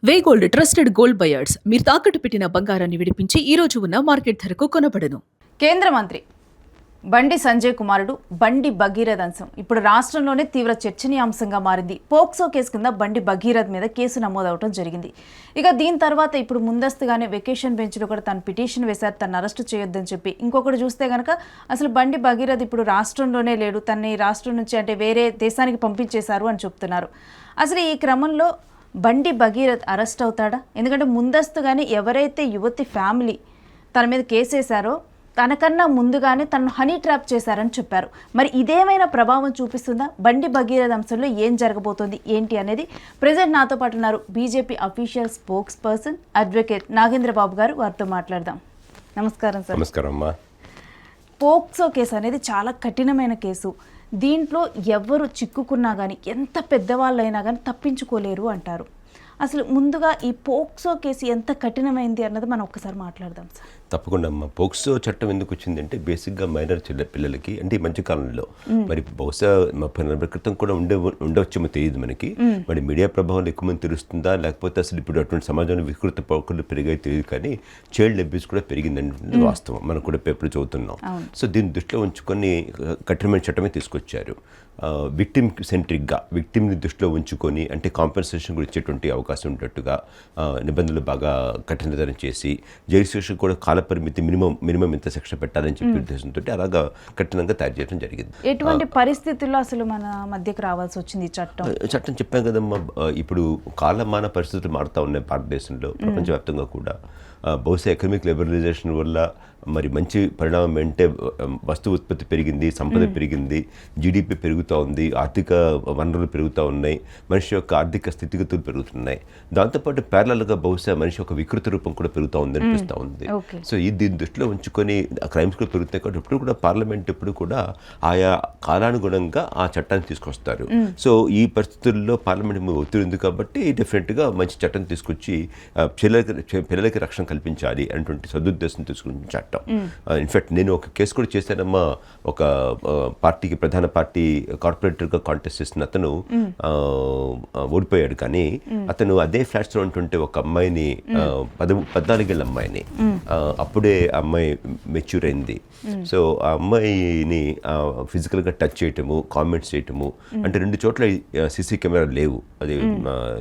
వేగోల్డ్ trusted gold buyers మీరు తాకట్టు పెట్టిన బంగారాన్ని విడిపించి ఈ రోజు ఉన్న మార్కెట్ ధరకు కొనబడను. కేంద్ర మంత్రి బండి సంజయ్ కుమారుడు బండి భగీరథ్ అంశం ఇప్పుడు రాష్ట్రంలోనే తీవ్ర చర్చనీయాంశంగా మారింది. పోక్సో కేసు కింద బండి భగీరథ్ మీద కేసు నమోదవడం జరిగింది. ఇక దీని తర్వాత ఇప్పుడు ముందస్తుగానే వెకేషన్ బెంచ్లో కూడా తను పిటిషన్ వేశారు, తను అరెస్టు చేయొద్దని చెప్పి. ఇంకొకటి చూస్తే కనుక అసలు బండి భగీరథ్ ఇప్పుడు రాష్ట్రంలోనే లేడు, తన్ని రాష్ట్రం నుంచి అంటే వేరే దేశానికి పంపించేశారు అని చెప్తున్నారు. అసలు ఈ క్రమంలో బండి భగీరథ్ అరెస్ట్ అవుతాడా? ఎందుకంటే ముందస్తుగానే ఎవరైతే యువతి ఫ్యామిలీ తన మీద కేసేశారో తనకన్నా ముందుగానే తనను హనీ ట్రాప్ చేశారని చెప్పారు. మరి ఇదేమైనా ప్రభావం చూపిస్తుందా? బండి భగీరథ్ అంశంలో ఏం జరగబోతోంది ఏంటి అనేది ప్రెజెంట్ నాతో పాటు ఉన్నారు BJP official spokesperson advocate Nagendra Babu garu. వారితో మాట్లాడదాం. నమస్కారం సార్. నమస్కారం అమ్మా. పోక్సో కేసు అనేది చాలా కఠినమైన కేసు. దీంట్లో ఎవరు చిక్కుకున్నా కానీ ఎంత పెద్దవాళ్ళైనా కానీ తప్పించుకోలేరు అంటారు. అసలు ముందుగా ఈ పోక్సో కేసు ఎంత కఠినమైంది అన్నది మనం ఒక్కసారి మాట్లాడదాం సార్. తప్పకుండా అమ్మా. పోక్సో చట్టం ఎందుకు వచ్చిందంటే బేసిక్గా మైనర్ పిల్లలకి అంటే ఈ మధ్య కాలంలో మరి బహుశా 30-40 క్రితం కూడా ఉండవచ్చేమో తెలియదు మనకి. మరి మీడియా ప్రభావం ఎక్కువ మంది తెలుస్తుందా లేకపోతే అసలు ఇప్పుడు అటువంటి సమాజంలో వికృత పోకలు పెరిగాయి తెలియదు, కానీ చైల్డ్ అబ్యూస్ కూడా పెరిగిందనేది వాస్తవం. మనం కూడా పేపర్ చదువుతున్నాం. సో దీన్ని దృష్టిలో ఉంచుకొని కఠినమైన చట్టమే తీసుకొచ్చారు. విక్టిమ్ సెంట్రిక్గా విక్టిమ్ని దృష్టిలో ఉంచుకొని అంటే కాంపెన్సేషన్ కూడా ఇచ్చేటువంటి అవకాశం ఉన్నట్టుగా నిబంధనలు బాగా కఠినతరం చేసి జైలు శిక్ష కూడా కాలపరిమితి మినిమం ఇంత శిక్ష పెట్టాలని చెప్పి ఉద్దేశంతో అలాగా కఠినంగా తయారు చేయడం జరిగింది. ఎటువంటి పరిస్థితుల్లో అసలు మన మధ్యకు రావాల్సి వచ్చింది చట్టం చెప్పాం కదమ్మా. ఇప్పుడు కాలమాన పరిస్థితులు మారుతూ ఉన్నాయి భారతదేశంలో, ప్రపంచవ్యాప్తంగా కూడా. బహుశా ఎకనామిక్ లిబరలైజేషన్ వల్ల మరి మంచి పరిణామం అంటే వస్తు ఉత్పత్తి పెరిగింది, సంపద పెరిగింది, జీడిపి పెరుగుతూ ఉంది, ఆర్థిక వనరులు పెరుగుతూ ఉన్నాయి, మనిషి యొక్క ఆర్థిక స్థితిగతులు పెరుగుతున్నాయి. దాంతోపాటు ప్యారలల్గా బహుశా మనిషి యొక్క వికృత రూపం కూడా పెరుగుతూ ఉంది అనిపిస్తూ ఉంది. సో దీన్ని దృష్టిలో ఉంచుకొని క్రైమ్స్ కూడా పెరుగుతాయి కాబట్టి ఇప్పుడు కూడా పార్లమెంట్ ఎప్పుడు కూడా ఆయా కాలానుగుణంగా ఆ చట్టాన్ని తీసుకొస్తారు. సో ఈ పరిస్థితుల్లో పార్లమెంట్ ఒత్తిడి ఉంది కాబట్టి డెఫినెట్గా మంచి చట్టం తీసుకొచ్చి పిల్లలకి రక్షణ కల్పించాలి అనేటువంటి సదుద్దేశం తీసుకున్న చట్టం. ఇన్ఫాక్ట్ నేను ఒక కేసు కూడా చేశానమ్మా. ఒక పార్టీకి ప్రధాన పార్టీ కార్పొరేటర్గా కాంటెస్ట్ చేసిన అతను ఓడిపోయాడు, కానీ అతను అదే ఫ్లాట్స్లో ఉంటుంటే ఒక అమ్మాయిని 14 ఏళ్ళ అమ్మాయిని అప్పుడే అమ్మాయి మెచ్యూర్ అయింది. సో ఆ అమ్మాయిని ఫిజికల్గా టచ్ చేయటము, కామెంట్స్ చేయటము, అంటే 2 చోట్ల సీసీ కెమెరా లేవు. అది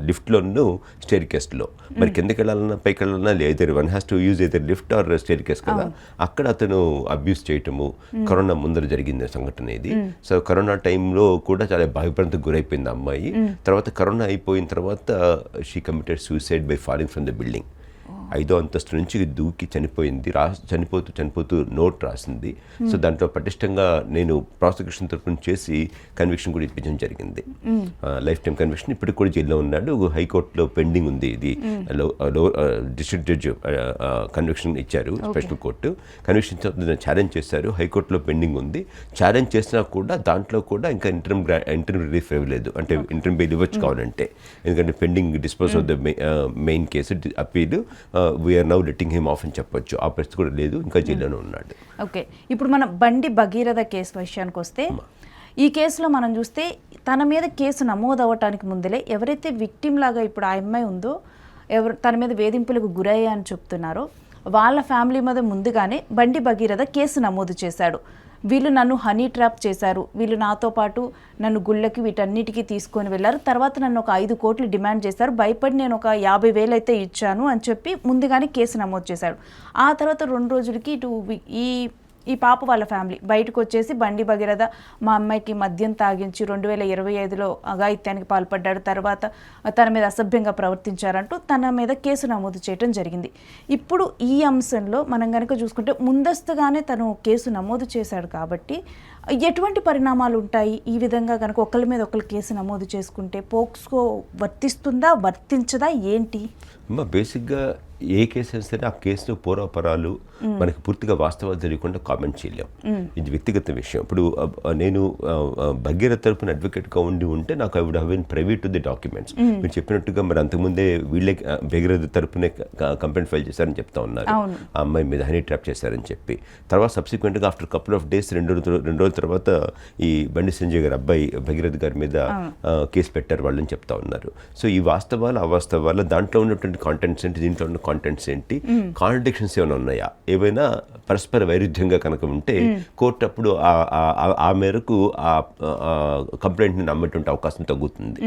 లిఫ్ట్లోను స్టేర్ కేస్లో. మరి కిందకి వెళ్ళాలన్నా పైకి వెళ్ళాలన్నా లేదు, one has to use either lift or staircase కదా. అక్కడ అతను అబ్యూస్ చేయటము కరోనా ముందర జరిగింది సంఘటన ఇది. సో కరోనా టైంలో కూడా చాలా భయభ్రాంతికి గురైపోయింది అమ్మాయి. తర్వాత కరోనా అయిపోయిన తర్వాత she committed suicide by falling from the building. 5వ అంతస్తు నుంచి దూకి చనిపోయింది. చనిపోతూ నోట్ రాసింది. సో దాంట్లో పటిష్టంగా నేను ప్రాసిక్యూషన్ తరఫున చేసి కన్విక్షన్ కూడా ఇప్పించడం జరిగింది. Life time conviction. ఇప్పటికి కూడా జైల్లో ఉన్నాడు. హైకోర్టులో పెండింగ్ ఉంది. ఇది డిస్ట్రిక్ట్ జడ్జి కన్విక్షన్ ఇచ్చారు, స్పెషల్ కోర్టు కన్విక్షన్ ఛాలెంజ్ చేశారు. హైకోర్టులో పెండింగ్ ఉంది. ఛాలెంజ్ చేసినా కూడా దాంట్లో కూడా ఇంకా ఇంటర్మ్ రిలీఫ్ ఇవ్వలేదు, అంటే ఇంటర్మ్ బెయిల్ ఇవ్వచ్చు కావాలంటే. ఎందుకంటే pending dispose of the main case appeal we are now letting him off అని చెప్పొచ్చు. ఆ పరిస్థితి కూడా లేదు, ఇంకా జైల్లోనే ఉన్నాడు. ఓకే, ఇప్పుడు మన బండి భగీరథ కేసు విషయానికి వస్తే ఈ కేసులో మనం చూస్తే తన మీద కేసు నమోదు అవ్వటానికి ముందులే ఎవరైతే విక్టిమ్ లాగా ఇప్పుడు ఆ అమ్మాయి ఉందో, తన మీద వేధింపులకు గురయ్యా అని చెప్తున్నారో వాళ్ళ ఫ్యామిలీ మీద ముందుగానే బండి భగీరథ కేసు నమోదు చేశాడు. వీళ్ళు నన్ను హనీ ట్రాప్ చేశారు, వీళ్ళు నాతో పాటు నన్ను గుళ్ళకి వీటన్నిటికీ తీసుకొని వెళ్ళారు, తర్వాత నన్ను ఒక 5 కోట్లు డిమాండ్ చేశారు, భయపడి నేను ఒక 50,000 అయితే ఇచ్చాను అని చెప్పి ముందుగానే కేసు నమోదు చేశాడు. ఆ తర్వాత 2 రోజులకి ఇటు ఈ పాప వాళ్ళ ఫ్యామిలీ బయటకు వచ్చేసి బండి భగీరథ మా అమ్మాయికి మద్యం తాగించి 2025లో అఘాయిత్యానికి పాల్పడ్డాడు, తర్వాత తన మీద అసభ్యంగా ప్రవర్తించారంటూ తన మీద కేసు నమోదు చేయడం జరిగింది. ఇప్పుడు ఈ అంశంలో మనం కనుక చూసుకుంటే ముందస్తుగానే తను కేసు నమోదు చేశాడు కాబట్టి ఎటువంటి పరిణామాలు ఉంటాయి? ఈ విధంగా కనుక ఒకరి మీద ఒకరు కేసు నమోదు చేసుకుంటే పోక్సో వర్తిస్తుందా, వర్తించదా, ఏంటి? బేసిక్గా ఏ కేసు అయినా సరే ఆ కేసులో పూర్వపరాలు మనకి పూర్తిగా వాస్తవాలు తెలియకుండా కామెంట్ చేయలేం. ఇది వ్యక్తిగత విషయం. ఇప్పుడు నేను భగీరథ తరపున అడ్వకేట్గా ఉంటే నాకు I would have been private to the documents. మీరు చెప్పినట్టుగా మరి అంతకుముందే వీళ్ళే భగీరథ తరపునే కంప్లైంట్ ఫైల్ చేశారని చెప్తా ఉన్నారు, ఆ అమ్మాయి మీద హనీ ట్రాప్ చేశారని చెప్పి. తర్వాత సబ్సిక్వెంట్గా ఆఫ్టర్ కపుల్ ఆఫ్ డేస్ 2 రోజుల తర్వాత ఈ బండి సంజయ్ గారి అబ్బాయి భగీరథ గారి మీద కేసు పెట్టారు వాళ్ళని చెప్తా ఉన్నారు. సో ఈ వాస్తవాలు అవాస్తవాలు దాంట్లో ఉన్నటువంటి కాంటెంట్స్ ఏంటి, దీంట్లో ఉన్న కాంటెంట్స్ ఏంటి, కాంట్రడిక్షన్స్ ఏమైనా ఉన్నాయా, ఏవైనా పరస్పర వైరుధ్యంగా కనుక ఉంటే కోర్టు అప్పుడు ఆ మేరకు ఆ కంప్లైంట్ని నమ్మేటువంటి అవకాశం తగ్గుతుంది.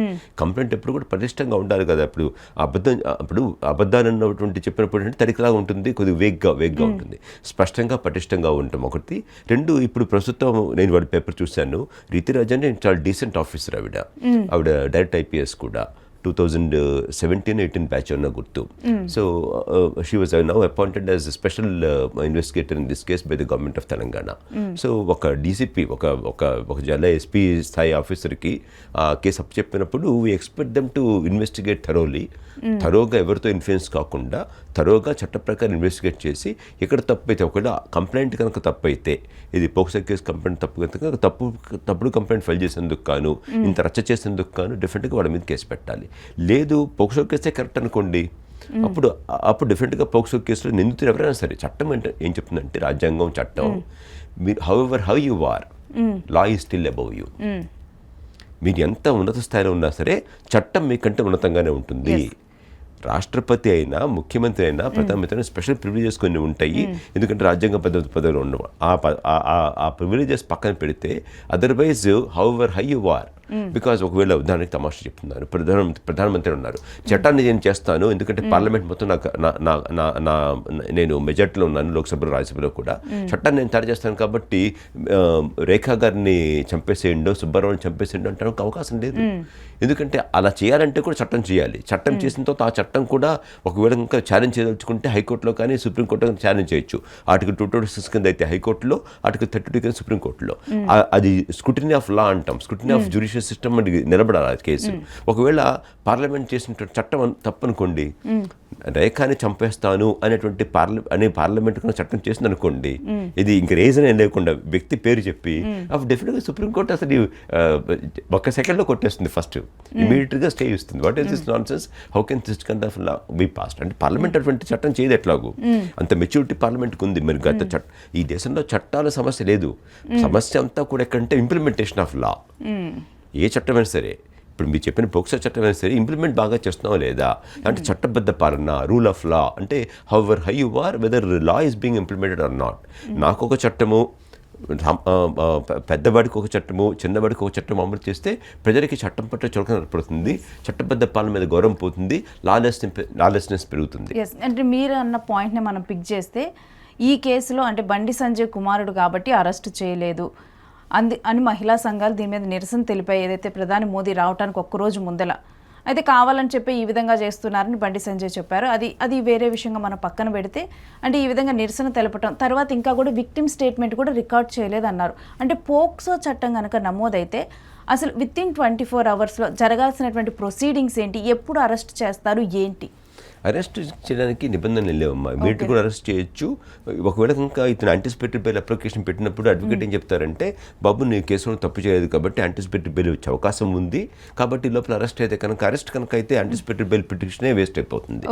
కంప్లైంట్ ఎప్పుడు కూడా పటిష్టంగా ఉండాలి కదా. ఇప్పుడు అబద్ధాన్ని అన్నటువంటి చెప్పినప్పుడు అంటే తడికలాగా ఉంటుంది, కొద్దిగా వేగ్గా ఉంటుంది. స్పష్టంగా పటిష్టంగా ఉంటాం ఒకటి. 2, ఇప్పుడు ప్రస్తుతం నేను వాడి పేపర్ చూశాను, రీతిరాజ్ అంటే చాలా డీసెంట్ ఆఫీసర్ ఆవిడ డైరెక్ట్ IPS కూడా 2017-18 బ్యాచ్ అన్న గుర్తు. So she was now appointed as special investigator in this case by the government of Telangana. So ఒక DCP ఒక జిల్లా SP స్థాయి ఆఫీసర్కి ఆ కేసు అప్పచెప్పినప్పుడు we expect them to investigate థరోగా ఎవరితో ఇన్ఫ్లుయెన్స్ కాకుండా థరోగా చట్ట ప్రకారం ఇన్వెస్టిగేట్ చేసి ఇక్కడ తప్పు అయితే, ఒకవేళ కంప్లైంట్ కనుక తప్పు అయితే, ఇది పోక్సో కేసు కంప్లైంట్ తప్పు కనుక తప్పుడు కంప్లైంట్ ఫైల్ చేసేందుకు కాను, ఇంత రచ్చ చేసేందుకు కాను డెఫినెట్గా వాళ్ళ మీద కేసు పెట్టాలి. లేదు పోక్సో కేసే కరెక్ట్ అనుకోండి, అప్పుడు డెఫినెట్గా పోక్సో కేసులో నిందితులు ఎవరైనా సరే, చట్టం అంటే ఏం చెప్తుందంటే, రాజ్యాంగం చట్టం, మీరు how you are, law is still above you. మీరు ఎంత ఉన్నత స్థాయిలో ఉన్నా సరే చట్టం మీకంటే ఉన్నతంగానే ఉంటుంది. రాష్ట్రపతి అయినా, ముఖ్యమంత్రి అయినా, ప్రధానమంత్రి అయినా స్పెషల్ ప్రివిలేజెస్ కొన్ని ఉంటాయి, ఎందుకంటే రాజ్యాంగ పదవిలో ఉండవు. ఆ ప్రివిలేజెస్ పక్కన పెడితే otherwise however high you are, because ఒకవేళ ఉదాహరణకి తమాషా చెప్తున్నారు, ప్రధానమంత్రి ఉన్నారు, చట్టాన్ని నేను చేస్తాను ఎందుకంటే పార్లమెంట్ మొత్తం నేను మెజార్టీలో ఉన్నాను, లోక్సభలో రాజ్యసభలో కూడా, చట్టాన్ని నేను తయారు చేస్తాను కాబట్టి రేఖా గారిని చంపేసేయండో సుబ్బారావుని చంపేసేయండో అంటానికి అవకాశం లేదు. ఎందుకంటే అలా చేయాలంటే కూడా చట్టం చేయాలి. చట్టం చేసిన తర్వాత ఆ చట్టం కూడా ఒకవేళ ఇంకా ఛాలెంజ్ చేయదలుచుకుంటే హైకోర్టులో కానీ సుప్రీంకోర్టులో ఛాలెంజ్ చేయొచ్చు. ఆర్టికల్ 226 కింద అయితే హైకోర్టులో, ఆర్టికల్ 32 కింద సుప్రీంకోర్టులో. అది స్క్రూటినీ ఆఫ్ లా అంటాం, స్క్రూటినీ ఆఫ్ జ్యుడిషియల్ సిస్టమ్ అని నిలబడాలి ఆ కేసు. ఒకవేళ పార్లమెంట్ చేసిన చట్టం తప్పనుకోండి, రేఖాని చంపేస్తాను అనేటువంటి పార్లమెంట్ కన్నా చట్టం చేసింది అనుకోండి, ఇది ఇంక రీజన్ ఏం లేకుండా వ్యక్తి పేరు చెప్పి డెఫినెట్గా సుప్రీంకోర్టు అసలు ఒక్క సెకండ్లో కొట్టేస్తుంది, ఫస్ట్ ఇమీడియట్గా స్టే ఇస్తుంది. What is this non sense, how can this kind of law be passed? అంటే పార్లమెంట్ అటువంటి చట్టం చేయదు ఎట్లాగూ, అంత మెచ్యూరిటీ పార్లమెంట్కి ఉంది. మరి ఈ దేశంలో చట్టాల సమస్య లేదు, సమస్య అంతా కూడా ఎక్కడంటే ఇంప్లిమెంటేషన్ ఆఫ్ లా. ఏ చట్టమైనా సరే, ఇప్పుడు మీరు చెప్పిన పోక్సో చట్టం అయినా సరే ఇంప్లిమెంట్ బాగా చేస్తున్నావా లేదా, అంటే చట్టబద్ధ పాలన, రూల్ ఆఫ్ లా, అంటే however high you are, whether law is being implemented or not. నాకు ఒక చట్టము, పెద్దవాడికి ఒక చట్టము, చిన్నవాడికి ఒక చట్టం అమలు చేస్తే ప్రజలకి చట్టం పట్ల చులకన ఏర్పడుతుంది, చట్టబద్ధ పాలన మీద గౌరవం పోతుంది, లాలెస్నెస్ పెరుగుతుంది. అంటే మీరు అన్న పాయింట్ని మనం పిక్ చేస్తే, ఈ కేసులో అంటే బండి సంజయ్ కుమారుడు కాబట్టి అరెస్ట్ చేయలేదు అని మహిళా సంఘాలు దీని మీద నిరసన తెలిపాయి, ఏదైతే ప్రధాని మోదీ రావడానికి ఒక్కరోజు ముందల. అయితే కావాలని చెప్పి ఈ విధంగా చేస్తున్నారని బండి సంజయ్ చెప్పారు. అది వేరే విషయంగా మనం పక్కన పెడితే, అంటే ఈ విధంగా నిరసన తెలపటం తర్వాత ఇంకా కూడా విక్టిమ్ స్టేట్మెంట్ కూడా రికార్డ్ చేయలేదన్నారు. అంటే పోక్సో చట్టం కనుక నమోదైతే అసలు వితిన్ 24 అవర్స్లో జరగాల్సినటువంటి ప్రొసీడింగ్స్ ఏంటి, ఎప్పుడు అరెస్ట్ చేస్తారు, ఏంటి? అరెస్ట్ చేయడానికి నిబంధనలు లేవమ్మా, ఇమీడియట్ కూడా అరెస్ట్ చేయొచ్చు. ఒకవేళ ఇంకా ఇతను యాంటిసిపేటెడ్ బెయిల్ అప్లికేషన్ పెట్టినప్పుడు అడ్వకేట్ ఏం చెప్తారంటే, బాబు నీ కేసులో తప్పు చేయలేదు కాబట్టి యాంటిసిపేటెడ్ బెయిల్ వచ్చే అవకాశం ఉంది, కాబట్టి లోపల అరెస్ట్ అయితే కనుక అయితే యాంటిసిపేటెడ్ బెయిల్ పిటిషనే వేస్ట్ అయిపోతుంది,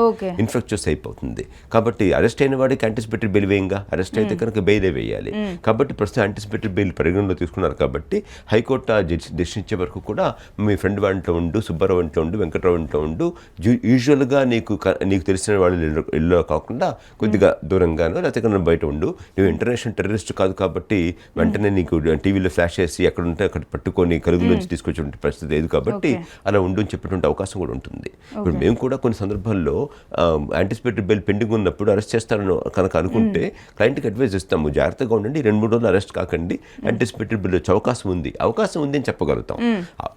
ఇన్ఫ్రాక్చర్స్ అయిపోతుంది. కాబట్టి అరెస్ట్ అయిన వాడికి యాంటిసిపేటెడ్ బెయిల్ వేయంగా, అరెస్ట్ అయితే కనుక బెయిలే వేయాలి. కాబట్టి ప్రస్తుతం యాంటిసిపేటెడ్ బెయిల్ పరిగణలో తీసుకున్నారు కాబట్టి హైకోర్టు ఆ డెసిషన్ ఇచ్చే వరకు కూడా మీ ఫ్రెండ్ వాంట్లో ఉండు, సుబ్బారావు ఇంట్లో ఉండు, వెంకట్రావు ఇంట్లో ఉండు, యూజువల్గా నీకు తెలిసిన వాళ్ళు ఇల్లు కాకుండా కొద్దిగా దూరంగానో లేకపోతే బయట ఉండు. నువ్వు ఇంటర్నేషనల్ టెర్రరిస్ట్ కాదు కాబట్టి వెంటనే నీకు టీవీలో ఫ్లాష్ చేసి ఎక్కడ ఉంటే అక్కడ పట్టుకొని కలుగు నుంచి తీసుకొచ్చే పరిస్థితి లేదు కాబట్టి అలా ఉండు అని చెప్పేటువంటి అవకాశం కూడా ఉంటుంది. ఇప్పుడు మేము కూడా కొన్ని సందర్భాల్లో యాంటిసిపేటెడ్ బెయిల్ పెండింగ్ ఉన్నప్పుడు అరెస్ట్ చేస్తారని కనుక అనుకుంటే క్లయింట్కి అడ్వైజ్ ఇస్తాము, జాగ్రత్తగా ఉండండి, 2-3 రోజులు అరెస్ట్ కాకండి, యాంటిసిపేటెడ్ బెయిల్ వచ్చే అవకాశం ఉంది అని చెప్పగలుగుతాం.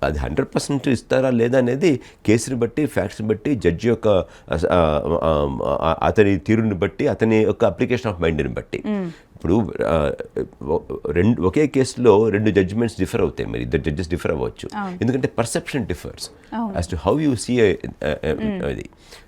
అది 100% ఇస్తారా లేదా అనేది కేసుని బట్టి, ఫ్యాక్ట్స్ని బట్టి, జడ్జి యొక్క అతని తీరుని బట్టి, అతని యొక్క అప్లికేషన్ ఆఫ్ మైండ్ని బట్టి. ఇప్పుడు ఒకే కేసులో 2 జడ్జిమెంట్స్ డిఫర్ అవుతాయి, మరి 2 జడ్జెస్ డిఫర్ అవ్వచ్చు, ఎందుకంటే perception differs as to how you see అది.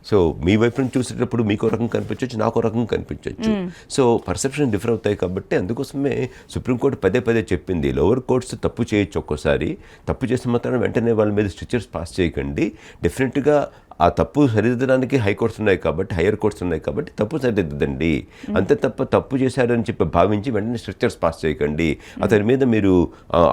సో మీ వైపు నుంచి చూసేటప్పుడు మీకు రకం కనిపించవచ్చు, నాకు రకం కనిపించవచ్చు. సో పర్సెప్షన్ డిఫర్ అవుతాయి కాబట్టి అందుకోసమే సుప్రీంకోర్టు పదే చెప్పింది, లోవర్ కోర్ట్స్ తప్పు చేయొచ్చు, ఒక్కోసారి తప్పు చేసిన మాత్రం వెంటనే వాళ్ళ మీద స్ట్రిక్చర్స్ పాస్ చేయకండి. డెఫినెట్గా ఆ తప్పు సరిదిద్దడానికి హైకోర్ట్స్ ఉన్నాయి కాబట్టి, హయ్యర్ కోర్ట్స్ ఉన్నాయి కాబట్టి తప్పు సరిదిద్దండి. అంతే తప్ప తప్పు చేశారని చెప్పి భావించి వెంటనే స్ట్రక్చర్స్ పాస్ చేయకండి. అతని మీద మీరు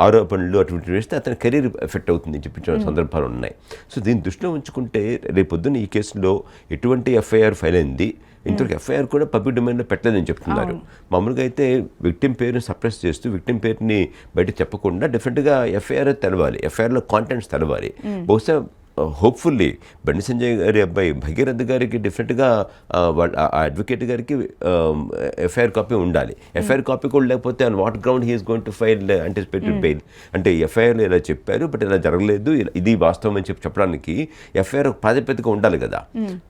ఆరోపణలు అటువంటి వేస్తే అతని కెరీర్ ఎఫెక్ట్ అవుతుందని చెప్పి సందర్భాలు ఉన్నాయి. సో దీన్ని దృష్టిలో ఉంచుకుంటే రేపొద్దున ఈ కేసులో ఎటువంటి ఎఫ్ఐఆర్ ఫైల్ అయింది, ఇంతవరకు ఎఫ్ఐఆర్ కూడా పబ్లిక్ డొమైన్లో పెట్టలేదని చెప్తున్నారు. మామూలుగా అయితే విక్టిమ్ పేరుని సప్రెస్ చేస్తూ విక్టిమ్ పేరుని బయట చెప్పకుండా డెఫినెట్గా ఎఫ్ఐఆర్ తెలవాలి, ఎఫ్ఐఆర్లో కాంటెంట్స్ తెలవాలి. బహుశా హోప్ఫుల్లీ బండి సంజయ్ గారి అబ్బాయి భగీరథ్ గారికి డెఫినెట్గా వాళ్ళ ఆ అడ్వకేట్ గారికి ఎఫ్ఐఆర్ కాపీ ఉండాలి. ఎఫ్ఐఆర్ కాపీ కూడా లేకపోతే on what ground he is going to file anticipated bail. అంటే ఎఫ్ఐఆర్లో ఇలా చెప్పారు బట్ ఇలా జరగలేదు, ఇది వాస్తవం అని చెప్పడానికి ఎఫ్ఐఆర్ ప్రాతిపదిక ఉండాలి కదా.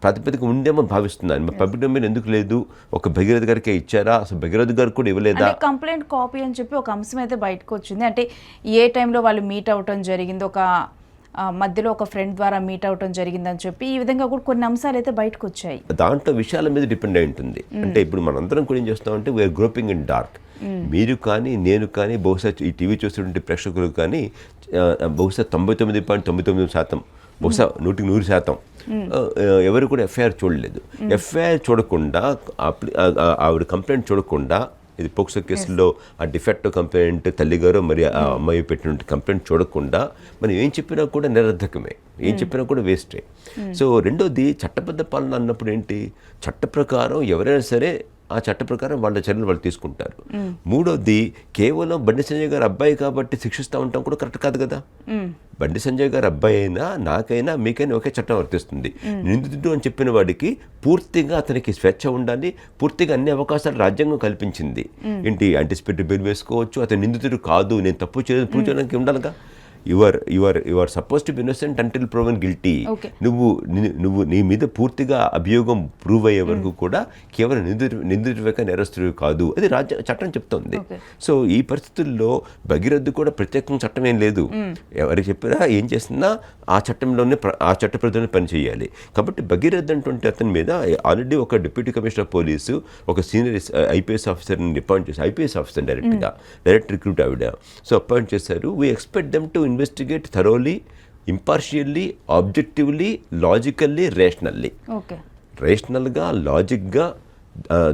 ప్రాతిపదిక ఉందేమో భావిస్తున్నాను. పబ్లిక్ డొమైన్ ఎందుకు లేదు, ఒక భగీరథ్ గారికే ఇచ్చారా, అసలు భగీరథ్ గారు కూడా ఇవ్వలేదా? కంప్లైంట్ కాపీ అని చెప్పి ఒక అంశం అయితే బయటకు వచ్చింది. అంటే ఏ టైంలో వాళ్ళు మీట్ అవటం జరిగింది, ఒక మధ్యలో ఒక ఫ్రెండ్ ద్వారా మీట్ అవటం జరిగిందని చెప్పి ఈ విధంగా కూడా కొన్ని అంశాలు అయితే బయటకు వచ్చాయి. దాంట్లో విషయాల మీద డిపెండ్ అయి ఉంటుంది. అంటే ఇప్పుడు మనందరం కూడా ఏం చేస్తామంటే వీఆర్ గ్రోపింగ్ ఇన్ డార్క్. మీరు కానీ నేను కానీ బహుశా ఈ టీవీ చూస్తున్నటువంటి ప్రేక్షకులు కానీ బహుశా 99.99%, బహుశా 100% ఎవరు కూడా ఎఫ్ఐఆర్ చూడలేదు. ఎఫ్ఐఆర్ చూడకుండా ఆవిడ కంప్లైంట్ చూడకుండా, ఇది పోక్సో కేసులో ఆ డిఫెక్టివ్ కంప్లైంట్ తల్లిగారు మరి ఆ అమ్మాయి పెట్టిన కంప్లైంట్ చూడకుండా మనం ఏం చెప్పినా కూడా నిరర్ధకమే, ఏం చెప్పినా కూడా వేస్టే. సో రెండోది చట్టబద్ధ పాలన అన్నప్పుడు ఏంటి, చట్ట ప్రకారం ఎవరైనా సరే ఆ చట్ట ప్రకారం వాళ్ళ చర్యలు వాళ్ళు తీసుకుంటారు. మూడోది కేవలం బండి సంజయ్ గారు అబ్బాయి కాబట్టి శిక్షిస్తూ ఉంటాం కూడా కరెక్ట్ కాదు కదా. బండి సంజయ్ గారు అబ్బాయి అయినా నాకైనా మీకైనా ఒకే చట్టం వర్తిస్తుంది. నిందితుడు అని చెప్పిన వాడికి పూర్తిగా అతనికి స్వేచ్ఛ ఉండాలి, పూర్తిగా అన్ని అవకాశాలు రాజ్యాంగం కల్పించింది. ఏంటి యాంటిసిపేటెడ్ బెయిల్ వేసుకోవచ్చు, అతను నిందితుడు కాదు, నేను తప్పు చేయలేదు ప్రూవ్ చేయడానికి ఉండాలిగా. You are supposed to be innocent until proven guilty. నువ్వు నీ మీద పూర్తిగా అభియోగం ప్రూవ్ అయ్యే వరకు కూడా కేవలం నిందితుడిగా నేరస్తుడు కాదు, అది చట్టం చెప్తోంది. సో ఈ పరిస్థితుల్లో భగీరథ్ కూడా ప్రత్యేకంగా చట్టం ఏం లేదు. ఎవరికి చెప్పినా ఏం చేసినా ఆ చట్టంలోనే ఆ చట్ట ప్రతిలోనే పనిచేయాలి. కాబట్టి భగీరథ్ అంటే అతని మీద ఆల్రెడీ ఒక డిప్యూటీ కమిషనర్ ఆఫ్ పోలీసు, ఒక సీనియర్ ఐపీఎస్ ఆఫీసర్ని అపాయింట్ చేశారు. ఐపీఎస్ ఆఫీసర్ డైరెక్ట్ రిక్రూట్ ఆవిడ. సో అపాయింట్ చేశారు. We expect them to investigate thoroughly, impartially, objectively, logically, rationally. రేషనల్గా, లాజిక్గా,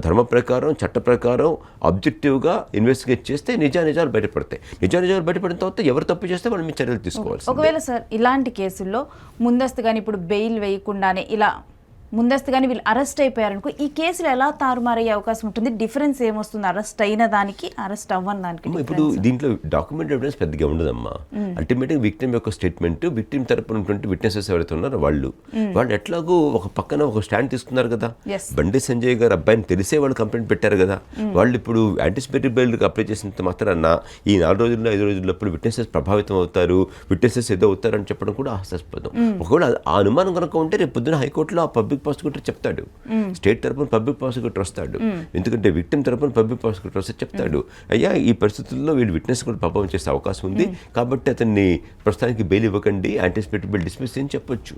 ధర్మ ప్రకారం, చట్ట ప్రకారం, ఆబ్జెక్టివ్గా ఇన్వెస్టిగేట్ చేస్తే నిజాలు బయటపడతాయి. నిజాలు బయటపడిన తర్వాత ఎవరు తప్పు చేస్తే వాళ్ళు మీ చర్యలు తీసుకోవాలి. ఒకవేళ సార్ ఇలాంటి కేసుల్లో ముందస్తుగానే ఇప్పుడు బెయిల్ వేయకుండానే ఇలా ముందస్తుగానే వీళ్ళు అరెస్ట్ అయిపోయారనుకో, ఈ కేసులు ఎలా తారుమారయ్యే అవకాశం ఉంటుంది? డిఫరెన్స్ ఏమొస్తుంది అరెస్ట్ అయిన దానికి, అరెస్ట్ అవ్వని దానికి? ఇప్పుడు దీంట్లో డాక్యుమెంట్ ఎవిడెన్స్ పెద్దగా ఉండదమ్మా. అల్టిమేట్గా విక్టిమ్ యొక్క స్టేట్మెంట్, విక్టిమ్ తరపున ఉన్నటువంటి విట్నెసెస్ ఎవరైతే ఉన్నారో వాళ్ళు ఎట్లాగో ఒక పక్కన ఒక స్టాండ్ తీసుకున్నారు కదా. బండి సంజయ్ గారు అబ్బాయిని తెలిసే వాళ్ళు కంప్లైంట్ పెట్టారు కదా. వాళ్ళు ఇప్పుడు యాంటిసిపేటెడ్ బెయిల్కి అప్లై చేసినంత మాత్రాన ఈ 4 రోజుల్లో 5 రోజుల్లో విట్నెసెస్ ప్రభావితం అవుతారు, విట్నెసెస్ ఏదో అవుతారు అని చెప్పడం కూడా హాస్యాస్పదం. ఒకవేళ ఆ అనుమానం కనుక ఉంటే రేపు పొద్దున హైకోర్టులో ఆ పబ్లిక్ ప్రాసిక్యూటర్ చెప్తాడు, స్టేట్ తరపున పబ్లిక్ ప్రాసిక్యూటర్ వస్తాడు, ఎందుకంటే విక్టిమ్ తరపున పబ్లిక్ ప్రాసిక్యూటర్ వస్తే చెప్తాడు, అయ్యా ఈ పరిస్థితుల్లో వీడు విట్నెస్ కూడా ప్రభావం చేసే అవకాశం ఉంది కాబట్టి అతన్ని ప్రస్తుతానికి బెయిల్ ఇవ్వకండి, యాంటిసిపేటెడ్ బెయిల్ డిస్మిస్ అని చెప్పొచ్చు.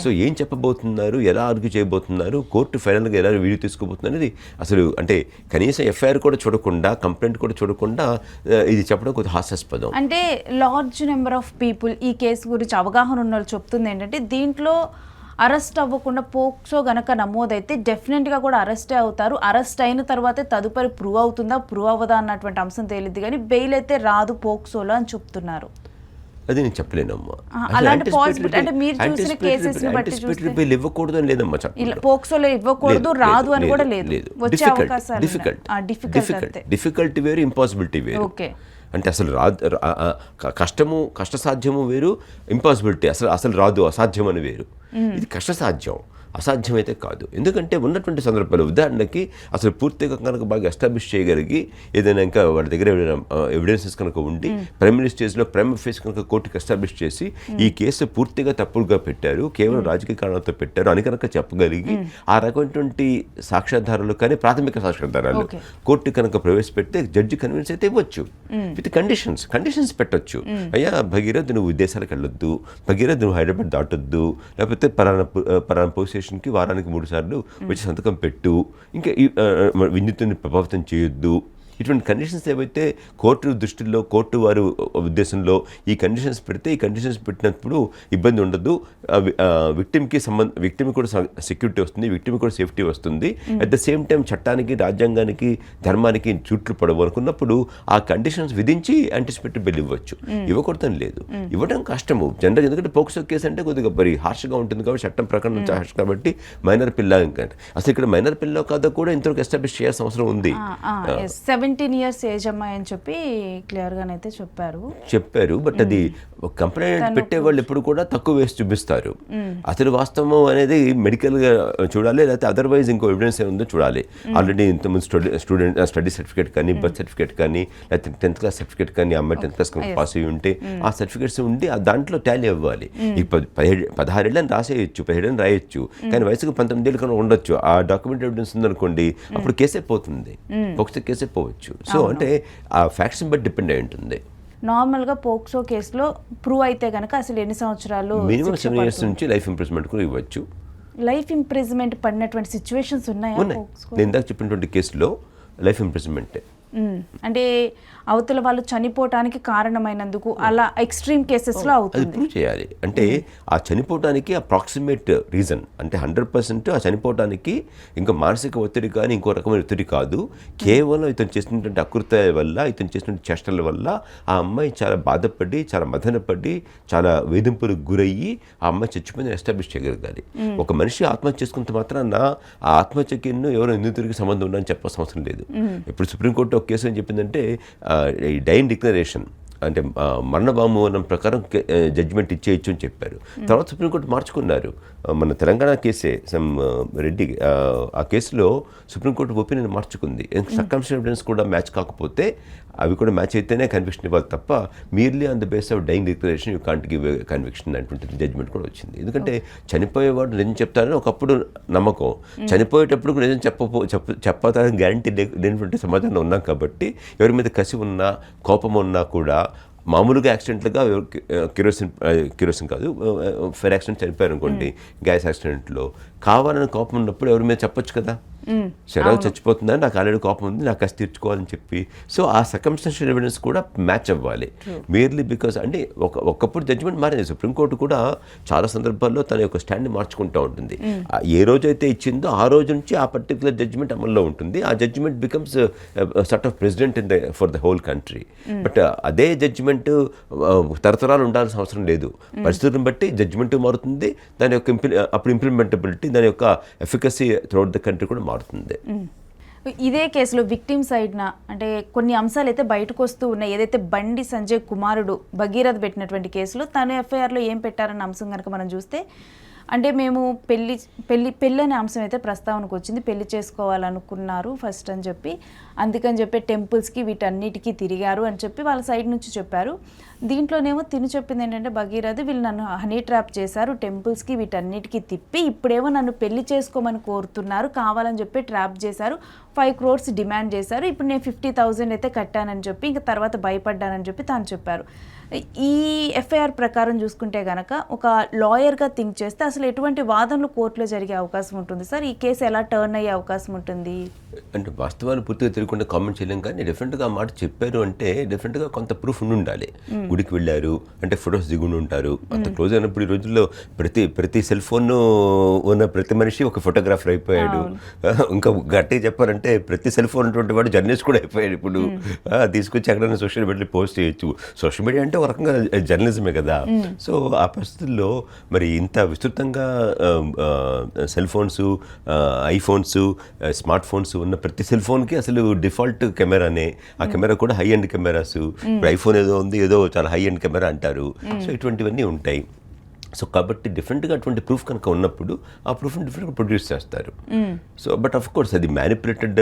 సో ఏం చెప్పబోతున్నారు, ఎలా ఆర్గ్యూ చేయబోతున్నారు, కోర్టు ఫైనల్గా ఎలా వీడియో తీసుకోబోతున్నారు అనేది అసలు అంటే కనీసం ఎఫ్ఐఆర్ కూడా చూడకుండా, కంప్లైంట్ కూడా చూడకుండా ఇది చెప్పడం కొద్దిగా హాస్యాస్పదం. అంటే లార్జ్ నెంబర్ ఆఫ్ పీపుల్ ఈ కేసు గురించి అవగాహన ఉన్న వాళ్ళు చెప్తుంది ఏంటంటే, దీంట్లో అరెస్ట్ అవ్వకుండా పోక్సో గనక నమోదైతే డెఫినెట్గా కూడా అరెస్టే అవుతారు. అరెస్ట్ అయిన తర్వాతే తదుపరి ప్రూవ్ అవుతుందా ప్రూవ్ అవ్వదా అన్నటువంటి అంశం తేలిద్ది, కానీ బెయిల్ అయితే రాదు పోక్సోలో అని చెప్తున్నారు. అది నేను చెప్పలేనమ్మా. అలాంటి పాసిబిలిటీ అంటే మీరు చూసిన కేసెస్ ని బట్టి చూస్తే బెయిల్ ఇవ్వకూడదు అని లేదమ్మా చట్టంలో. పోక్సోలో ఇవ్వకూడదు, రాదు అని కూడా లేదు. వచ్చే అవకాశాలు డిఫికల్టీ వేరు, ఇంపాసిబిలిటీ వేరు. అంటే అసలు కష్టసాధ్యము వేరు, ఇంపాసిబిలిటీ అసలు రాదు, అసాధ్యం అని వేరు. ఇది కష్టసాధ్యం, అసాధ్యమైతే కాదు. ఎందుకంటే ఉన్నటువంటి సందర్భాలు ఉదాహరణకి అసలు పూర్తిగా కనుక బాగా ఎస్టాబ్లిష్ చేయగలిగి ఏదైనా ఇంకా వాళ్ళ దగ్గర ఎవిడెన్సెస్ కనుక ఉండి ప్రైమరీ స్టేజ్లో ప్రైమ్ ఫేస్ కనుక కోర్టుకి ఎస్టాబ్లిష్ చేసి ఈ కేసు పూర్తిగా తప్పుడుగా పెట్టారు, కేవలం రాజకీయ కారణాలతో పెట్టారు అని కనుక చెప్పగలిగి ఆ రకమైనటువంటి సాక్ష్యాధారాలు కానీ ప్రాథమిక సాక్ష్యాధారాలు కోర్టు కనుక ప్రవేశపెడితే జడ్జి కన్విన్స్ అయితే ఇవ్వచ్చు విత్ కండిషన్స్ పెట్టొచ్చు. అయ్యా భగీరథ్ నువ్వు విదేశాలకు వెళ్ళొద్దు, భగీరథ్ నువ్వు హైదరాబాద్ దాటొద్దు, లేకపోతే పలానా పోలీస్ స్టేషన్కి వారానికి 3 సార్లు వచ్చి సంతకం పెట్టు, ఇంకా విద్యుత్తుని ప్రభావితం చేయొద్దు. ఇటువంటి కండిషన్స్ ఏవైతే కోర్టు దృష్టిలో కోర్టు వారు ఉద్దేశంలో ఈ కండిషన్స్ పెడితే ఈ కండిషన్స్ పెట్టినప్పుడు ఇబ్బంది ఉండదు, విక్టిమ్ కూడా సెక్యూరిటీ వస్తుంది, విక్టిమ్ కూడా సేఫ్టీ వస్తుంది, అట్ ద సేమ్ టైం చట్టానికి రాజ్యాంగానికి ధర్మానికి చుట్లు పడవు అనుకున్నప్పుడు ఆ కండిషన్స్ విధించి యాంటిసిపేటెడ్ బెయిల్ ఇవ్వచ్చు. ఇవ్వకూడదని లేదు, ఇవ్వడం కష్టము జనరల్. ఎందుకంటే పోక్సో కేసు అంటే కొద్దిగా మరి హార్ష్గా ఉంటుంది కాబట్టి చట్టం ప్రకారం హార్ష్ కాబట్టి మైనర్ పిల్ల అసలు ఇక్కడ మైనర్ పిల్ల కాదో కూడా ఇంతవరకు ఎస్టాబ్లిష్ చేయాల్సిన అవసరం ఉంది. 17 years ఏజ్ అమ్మాయి అని చెప్పి క్లియర్గానైతే చెప్పారు. బట్ అది కంప్లైంట్ పెట్టేవాళ్ళు ఎప్పుడు కూడా తక్కువ వేసి చూపిస్తారు. అసలు వాస్తవం అనేది మెడికల్గా చూడాలి, లేకపోతే అదర్వైజ్ ఇంకో ఎవిడెన్స్ ఏముందో చూడాలి. ఆల్రెడీ ఇంతకుముందు స్టడీ సర్టిఫికేట్ కానీ బర్త్ సర్టిఫికేట్ కానీ లేకపోతే 10th క్లాస్ సర్టిఫికేట్ కానీ అమ్మాయి 10th క్లాస్ పాస్ అయ్యి ఉంటే ఆ సర్టిఫికేట్స్ ఉండి దాంట్లో టాలీ అవ్వాలి. ఈ 16 ఏళ్ళని రాసేయచ్చు, 17 ఏళ్ళని రాయొచ్చు, కానీ వయసుకు 19 ఏళ్ళు కన్నా ఉండొచ్చు. ఆ డాక్యుమెంట్ ఎవిడెన్స్ ఉందనుకోండి అప్పుడు కేసే పోతుంది, పోక్సో కేసే పోవచ్చు. సో అంటే ఆ ఫ్యాక్ట్స్ని బట్టి డిపెండ్ అయి ఉంటుంది. నార్మల్గా పోక్సో కేసులో ప్రూవ్ అయితే కనుక అసలు ఎన్ని సంవత్సరాలు మినిమం 7 years నుంచి లైఫ్ ఇంప్రిజన్మెంట్ కూడా ఇవ్వచ్చు. లైఫ్ ఇంప్రిజన్మెంట్ పడినటువంటి సిచ్యువేషన్స్ ఉన్నాయి. నేను ఇందాక చెప్పినటువంటి కేసులో లైఫ్ ఇంప్రిజన్మెంటే. అంటే అవతల వాళ్ళు చనిపోవటానికి కారణమైనందుకు అలా ఎక్స్ట్రీమ్ కేసెస్లో అవుతుంది. ప్రూవ్ చేయాలి. అంటే ఆ చనిపోవటానికి అప్రాక్సిమేట్ రీజన్ అంటే 100% ఆ చనిపోవటానికి ఇంకా మానసిక ఒత్తిడి కానీ ఇంకో రకమైన ఒత్తిడి కాదు, కేవలం ఇతను చేసినటువంటి అకృత్య వల్ల, ఇతను చేసినటువంటి చేష్టల వల్ల ఆ అమ్మాయి చాలా బాధపడి, చాలా మదనపడి, చాలా వేధింపులకు గురయ్యి ఆ అమ్మాయి చచ్చిపోయిందని ఎస్టాబ్లిష్ చేయగలగాలి. ఒక మనిషి ఆత్మహత్య చేసుకున్నంత మాత్రాన ఆ ఆత్మహత్యకి ఎవరో నిందితుడికి సంబంధం ఉందని చెప్పాల్సిన అవసరం లేదు. ఇప్పుడు సుప్రీంకోర్టు ఒక కేసు ఏం చెప్పిందంటే ఈ డైన్ డిక్లరేషన్ అంటే మరణవామనం ప్రకారం జడ్జిమెంట్ ఇచ్చేయచ్చు అని చెప్పారు. తర్వాత సుప్రీంకోర్టు మార్చుకున్నారు. మన తెలంగాణ కేసే రెడ్డి ఆ కేసులో సుప్రీంకోర్టు ఒపీనియన్ మార్చుకుంది. సర్కమ్స్టెన్షియల్ ఎవిడెన్స్ కూడా మ్యాచ్ కాకపోతే అవి కూడా మ్యాచ్ అయితేనే కన్విక్షన్ ఇవ్వాలి తప్ప merely on the base of dying declaration you can't give conviction అటువంటి జడ్జిమెంట్ కూడా వచ్చింది. ఎందుకంటే చనిపోయేవాడు నిజం చెప్తారని ఒకప్పుడు నమ్మకం, చనిపోయేటప్పుడు నిజం చెప్పతారని గ్యారంటీ లేనటువంటి సమాధానం ఉన్నాం కాబట్టి ఎవరి మీద కసి ఉన్నా కోపం ఉన్నా కూడా మామూలుగా యాక్సిడెంట్లుగా కిరోసిన్ కాదు ఫైర్ యాక్సిడెంట్ చనిపోయారు అనుకోండి, గ్యాస్ యాక్సిడెంట్లో కావాలని కోపం ఉన్నప్పుడు ఎవరి మీద చెప్పొచ్చు కదా, శరీరం చచ్చిపోతుందని నాకు ఆల్రెడీ కోపం ఉంది, నాకు కసి తీర్చుకోవాలని చెప్పి. సో ఆ సర్కమ్స్టెన్షియల్ ఎవిడెన్స్ కూడా మ్యాచ్ అవ్వాలి. మేర్లీ బికాస్ అంటే ఒకప్పుడు జడ్జిమెంట్ మారింది. సుప్రీంకోర్టు కూడా చాలా సందర్భాల్లో తన యొక్క స్టాండ్ని మార్చుకుంటూ ఉంటుంది. ఏ రోజైతే ఇచ్చిందో ఆ రోజు నుంచి ఆ పర్టికులర్ జడ్జిమెంట్ అమల్లో ఉంటుంది. ఆ judgement becomes sort of precedent for the whole country. But అదే జడ్జిమెంట్ తరతరాలు ఉండాల్సిన అవసరం లేదు. పరిస్థితులను బట్టి జడ్జిమెంట్ మారుతుంది, దాని యొక్క అప్పుడు ఇంప్లిమెంటబిలిటీ, దాని యొక్క ఎఫికసీ త్రూఅవుట్ ద కంట్రీ కూడా మారుతుంది. ఇదే కేసులో విక్టిమ్ సైడ్న అంటే కొన్ని అంశాలు అయితే బయటకు వస్తూ ఉన్నాయి. ఏదైతే బండి సంజయ్ కుమారుడు భగీరథ్ పెట్టినటువంటి కేసులో తను ఎఫ్ఐఆర్లో ఏం పెట్టారన్న అంశం కనుక మనం చూస్తే, అంటే మేము పెళ్ళి అనే అంశం అయితే ప్రస్తావనకు వచ్చింది. పెళ్లి చేసుకోవాలనుకున్నారు ఫస్ట్ అని చెప్పి, అందుకని చెప్పి టెంపుల్స్కి వీటన్నిటికీ తిరిగారు అని చెప్పి వాళ్ళ సైడ్ నుంచి చెప్పారు. దీంట్లోనేమో తిని చెప్పింది ఏంటంటే భగీరథ్ వీళ్ళు నన్ను హనీ ట్రాప్ చేశారు, టెంపుల్స్కి వీటన్నిటికీ తిప్పి ఇప్పుడేమో నన్ను పెళ్లి చేసుకోమని కోరుతున్నారు, కావాలని చెప్పి ట్రాప్ చేశారు, 5 crores డిమాండ్ చేశారు, ఇప్పుడు నేను 50,000 అయితే కట్టానని చెప్పి ఇంకా తర్వాత భయపడ్డానని చెప్పి తాను చెప్పారు. ఈ ఎఫ్ఐఆర్ ప్రకారం చూసుకుంటే కనుక ఒక లాయర్గా థింక్ చేస్తే అసలు ఎటువంటి వాదనలు కోర్టులో జరిగే అవకాశం ఉంటుంది సార్? ఈ కేసు ఎలా టర్న్ అయ్యే అవకాశం ఉంటుంది? అంటే వాస్తవాలు పూర్తిగా తెలియకుండా కామెంట్ చేయలేం, కానీ డెఫినెట్గా ఆ మాట చెప్పారు అంటే డెఫినెట్గా కొంత ప్రూఫ్ ఉండాలి. గుడికి వెళ్ళారు అంటే ఫొటోస్ దిగుండి ఉంటారు. అంత క్లోజ్ అయినప్పుడు ఈ రోజుల్లో ప్రతి సెల్ ఫోన్ ఉన్న ప్రతి మనిషి ఒక ఫోటోగ్రాఫర్ అయిపోయాడు. ఇంకా గట్టిగా చెప్పారంటే ప్రతి సెల్ ఫోన్ ఉన్నటువంటి వాడు జర్నలిస్ట్ కూడా అయిపోయాడు. ఇప్పుడు తీసుకొచ్చి ఎక్కడైనా సోషల్ మీడియాలో పోస్ట్ చేయొచ్చు. సోషల్ మీడియా అంటే ఒక రకంగా జర్నలిజమే కదా. సో ఆ పరిస్థితుల్లో మరి ఇంత విస్తృతంగా cell phones, iPhones, smart phones ఉన్న ప్రతి సెల్ ఫోన్కి అసలు డిఫాల్ట్ కెమెరానే. ఆ కెమెరా కూడా హై ఎండ్ కెమెరాస్. ఇప్పుడు ఐఫోన్ ఏదో ఉంది, ఏదో చాలా హై ఎండ్ కెమెరా అంటారు. సో ఇటువంటివన్నీ ఉంటాయి. సో కాబట్టి డిఫరెంట్గా అటువంటి ప్రూఫ్ కనుక ఉన్నప్పుడు ఆ ప్రూఫ్ని డిఫరెంట్గా ప్రొడ్యూస్ చేస్తారు. సో బట్ ఆఫ్ కోర్స్ అది మ్యానిపులేటెడ్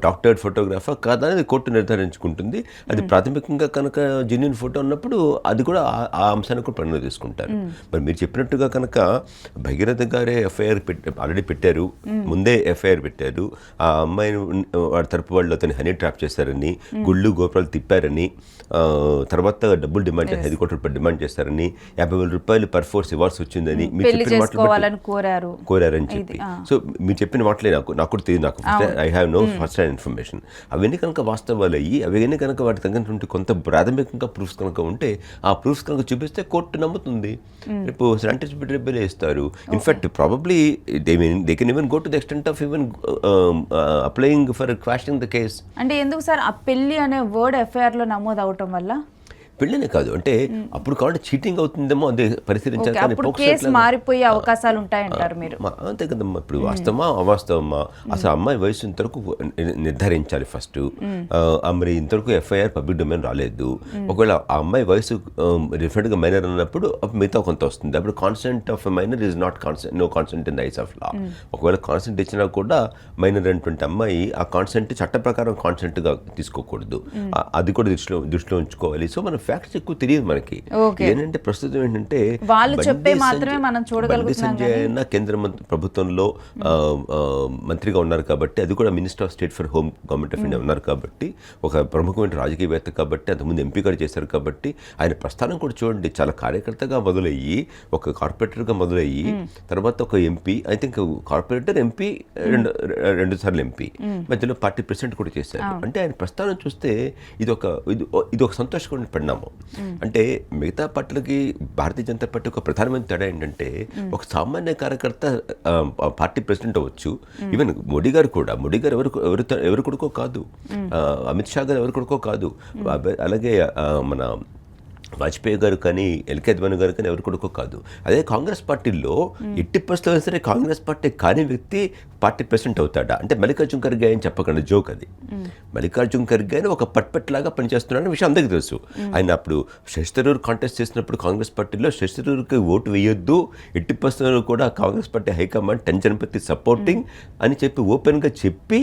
డాక్టర్డ్ ఫోటోగ్రాఫా కాదా అనేది కోర్టు నిర్ధారించుకుంటుంది. అది ప్రాథమికంగా కనుక జెన్యూన్ ఫోటో ఉన్నప్పుడు అది కూడా ఆ అంశాన్ని కూడా పరిగణలో తీసుకుంటారు. మరి మీరు చెప్పినట్టుగా కనుక భగీరథ గారే ఎఫ్ఐఆర్ ఆల్రెడీ పెట్టారు, ముందే ఎఫ్ఐఆర్ పెట్టారు. ఆ అమ్మాయిని వాడి తరపు వాళ్ళు అతని హనీ ట్రాప్ చేశారని, గుళ్ళు గోపురాలు తిప్పారని, తర్వాత డబ్బులు డిమాండ్ చేశారు, 5 కోట్ల రూపాయలు డిమాండ్ చేశారని, 50,000 రూపాయలు పర్ ఫోర్స్ ఇవ్వాల్సి వచ్చిందని మీరు చెప్పిన మాటలు కోరారని చెప్పి. సో మీరు చెప్పిన మాటలే నాకు కూడా తెలియదు. నాకు I have no first hand information. అవన్నీ కనుక వాస్తవాలు అయ్యి అవన్నీ కనుక వాటి తగినటువంటి కొంత ప్రాథమికంగా ప్రూఫ్స్ కనుక ఉంటే ఆ ప్రూఫ్స్ కనుక చూపిస్తే కోర్టు నమ్ముతుంది. రేపు రిబెల్ ఇస్తారు. In fact probably they can even go to the extent of even applying for quashing the case. అంటే ఎందుకు సార్ ఆ పెళ్లి అనే వర్డ్ ఎఫ్ఐఆర్ లో నమోదు అవటం వల్ల? పెళ్ళనే కాదు, అంటే అప్పుడు కాబట్టి చీటింగ్ అవుతుందేమో అదే పరిశీలించాలి. మారిపోయే అవకాశాలు ఉంటాయంటారు మీరు? అంతే కదమ్మా. ఇప్పుడు వాస్తవమా అవాస్తవమా అసలు అమ్మాయి వయసు ఇంతవరకు నిర్ధారించాలి ఫస్ట్. మరి ఇంతవరకు ఎఫ్ఐఆర్ పబ్లిక్ డొమైన్ రాలేదు. ఒకవేళ ఆ అమ్మాయి వయసు డిఫరెంట్గా మైనర్ అన్నప్పుడు మిగతా కొంత వస్తుంది. అప్పుడు consent of minor is not consent, no consent in the eyes of law. ఒకవేళ కాన్సెంట్ ఇచ్చినా కూడా మైనర్ అనేటువంటి అమ్మాయి ఆ కాన్సెంట్ చట్ట ప్రకారం కాన్సెంట్గా తీసుకోకూడదు. అది కూడా దృష్టిలో ఉంచుకోవాలి. సో మన ఫ్యాక్ట్స్ ఎక్కువ తెలియదు మనకి. ఏంటంటే ప్రస్తుతం ఏంటంటే సంజయ్ కేంద్ర ప్రభుత్వంలో మంత్రిగా ఉన్నారు కాబట్టి, అది కూడా minister of state for home government of India ఉన్నారు కాబట్టి, ఒక ప్రముఖమైన రాజకీయవేత్త కాబట్టి, అంతకుముందు ఎంపీ కూడా చేశారు కాబట్టి, ఆయన ప్రస్థానం కూడా చూడండి చాలా కార్యకర్తగా మొదలయ్యి, ఒక కార్పొరేటర్గా మొదలయ్యి, తర్వాత ఒక MP, I think corporator MP, రెండు సార్లు ఎంపీ, మధ్యలో పార్టీ ప్రెసిడెంట్ కూడా చేశారు. అంటే ఆయన ప్రస్థానం చూస్తే ఇది ఒక సంతోషకరమైన పరిణామం. అంటే మిగతా పార్టీలకి భారతీయ జనతా పార్టీ ఒక ప్రధానమైన తేడా ఏంటంటే, ఒక సామాన్య కార్యకర్త పార్టీ ప్రెసిడెంట్ అవ్వచ్చు. ఈవెన్ మోడీ గారు ఎవరు కొడుకో కాదు, అమిత్ షా గారు ఎవరు కొడుకో కాదు, అలాగే మన వాజ్పేయి గారు కానీ, ఎల్కే అద్వానీ గారు కానీ ఎవరు కొడుకో కాదు. అదే కాంగ్రెస్ పార్టీలో ఎట్టి పరిస్థితుల్లో సరే కాంగ్రెస్ పార్టీ కాని వ్యక్తి పార్టీ ప్రెసిడెంట్ అవుతాడా అంటే మల్లికార్జున ఖర్గే అని చెప్పకండి, జోక్ అది. మల్లికార్జున ఖర్గే అని ఒక పట్పట్లాగా పనిచేస్తున్నాడని విషయం అందరికీ తెలుసు. ఆయన అప్పుడు శశి థరూర్ కాంటెస్ట్ చేసినప్పుడు కాంగ్రెస్ పార్టీలో శశి థరూర్కి ఓటు వేయొద్దు, ఎట్టి పరిస్థితుల్లో కూడా కాంగ్రెస్ పార్టీ హైకమాండ్ టెన్షన్ పెట్టి సపోర్టింగ్ అని చెప్పి ఓపెన్గా చెప్పి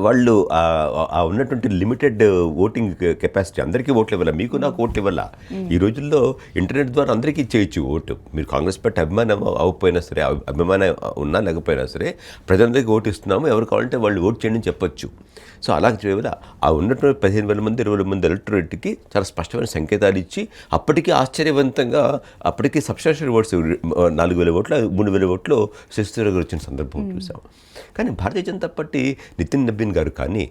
వాళ్ళు ఉన్నటువంటి లిమిటెడ్ ఓటింగ్ కెపాసిటీ, అందరికీ ఓట్లు ఇవ్వాల, మీకు నాకు ఓట్లు ఇవ్వాల. ఈ రోజుల్లో ఇంటర్నెట్ ద్వారా అందరికీ చేయొచ్చు ఓటు. మీరు కాంగ్రెస్ పార్టీ అభిమానం అవ్వకపోయినా సరే, అభిమానం ఉన్నా లేకపోయినా సరే, ప్రజలందరికీ ఓటు ఇస్తున్నాము, ఎవరు కావాలంటే వాళ్ళు ఓటు చేయండి అని చెప్పొచ్చు. సో అలా చేయవల్ల ఆ ఉన్నటువంటి 15,000 మంది 20,000 మంది ఎలక్టరేట్కి చాలా స్పష్టమైన సంకేతాలు ఇచ్చి, అప్పటికీ ఆశ్చర్యవంతంగా అప్పటికీ సబ్స్టాన్షియల్ ఓట్స్ 4,000 ఓట్లు 3,000 ఓట్లు శశి థరూర్ గారు వచ్చిన సందర్భం చూసాం. కానీ భారతీయ జనతా పార్టీ నితిన్ నబీన్ గారు కానీ,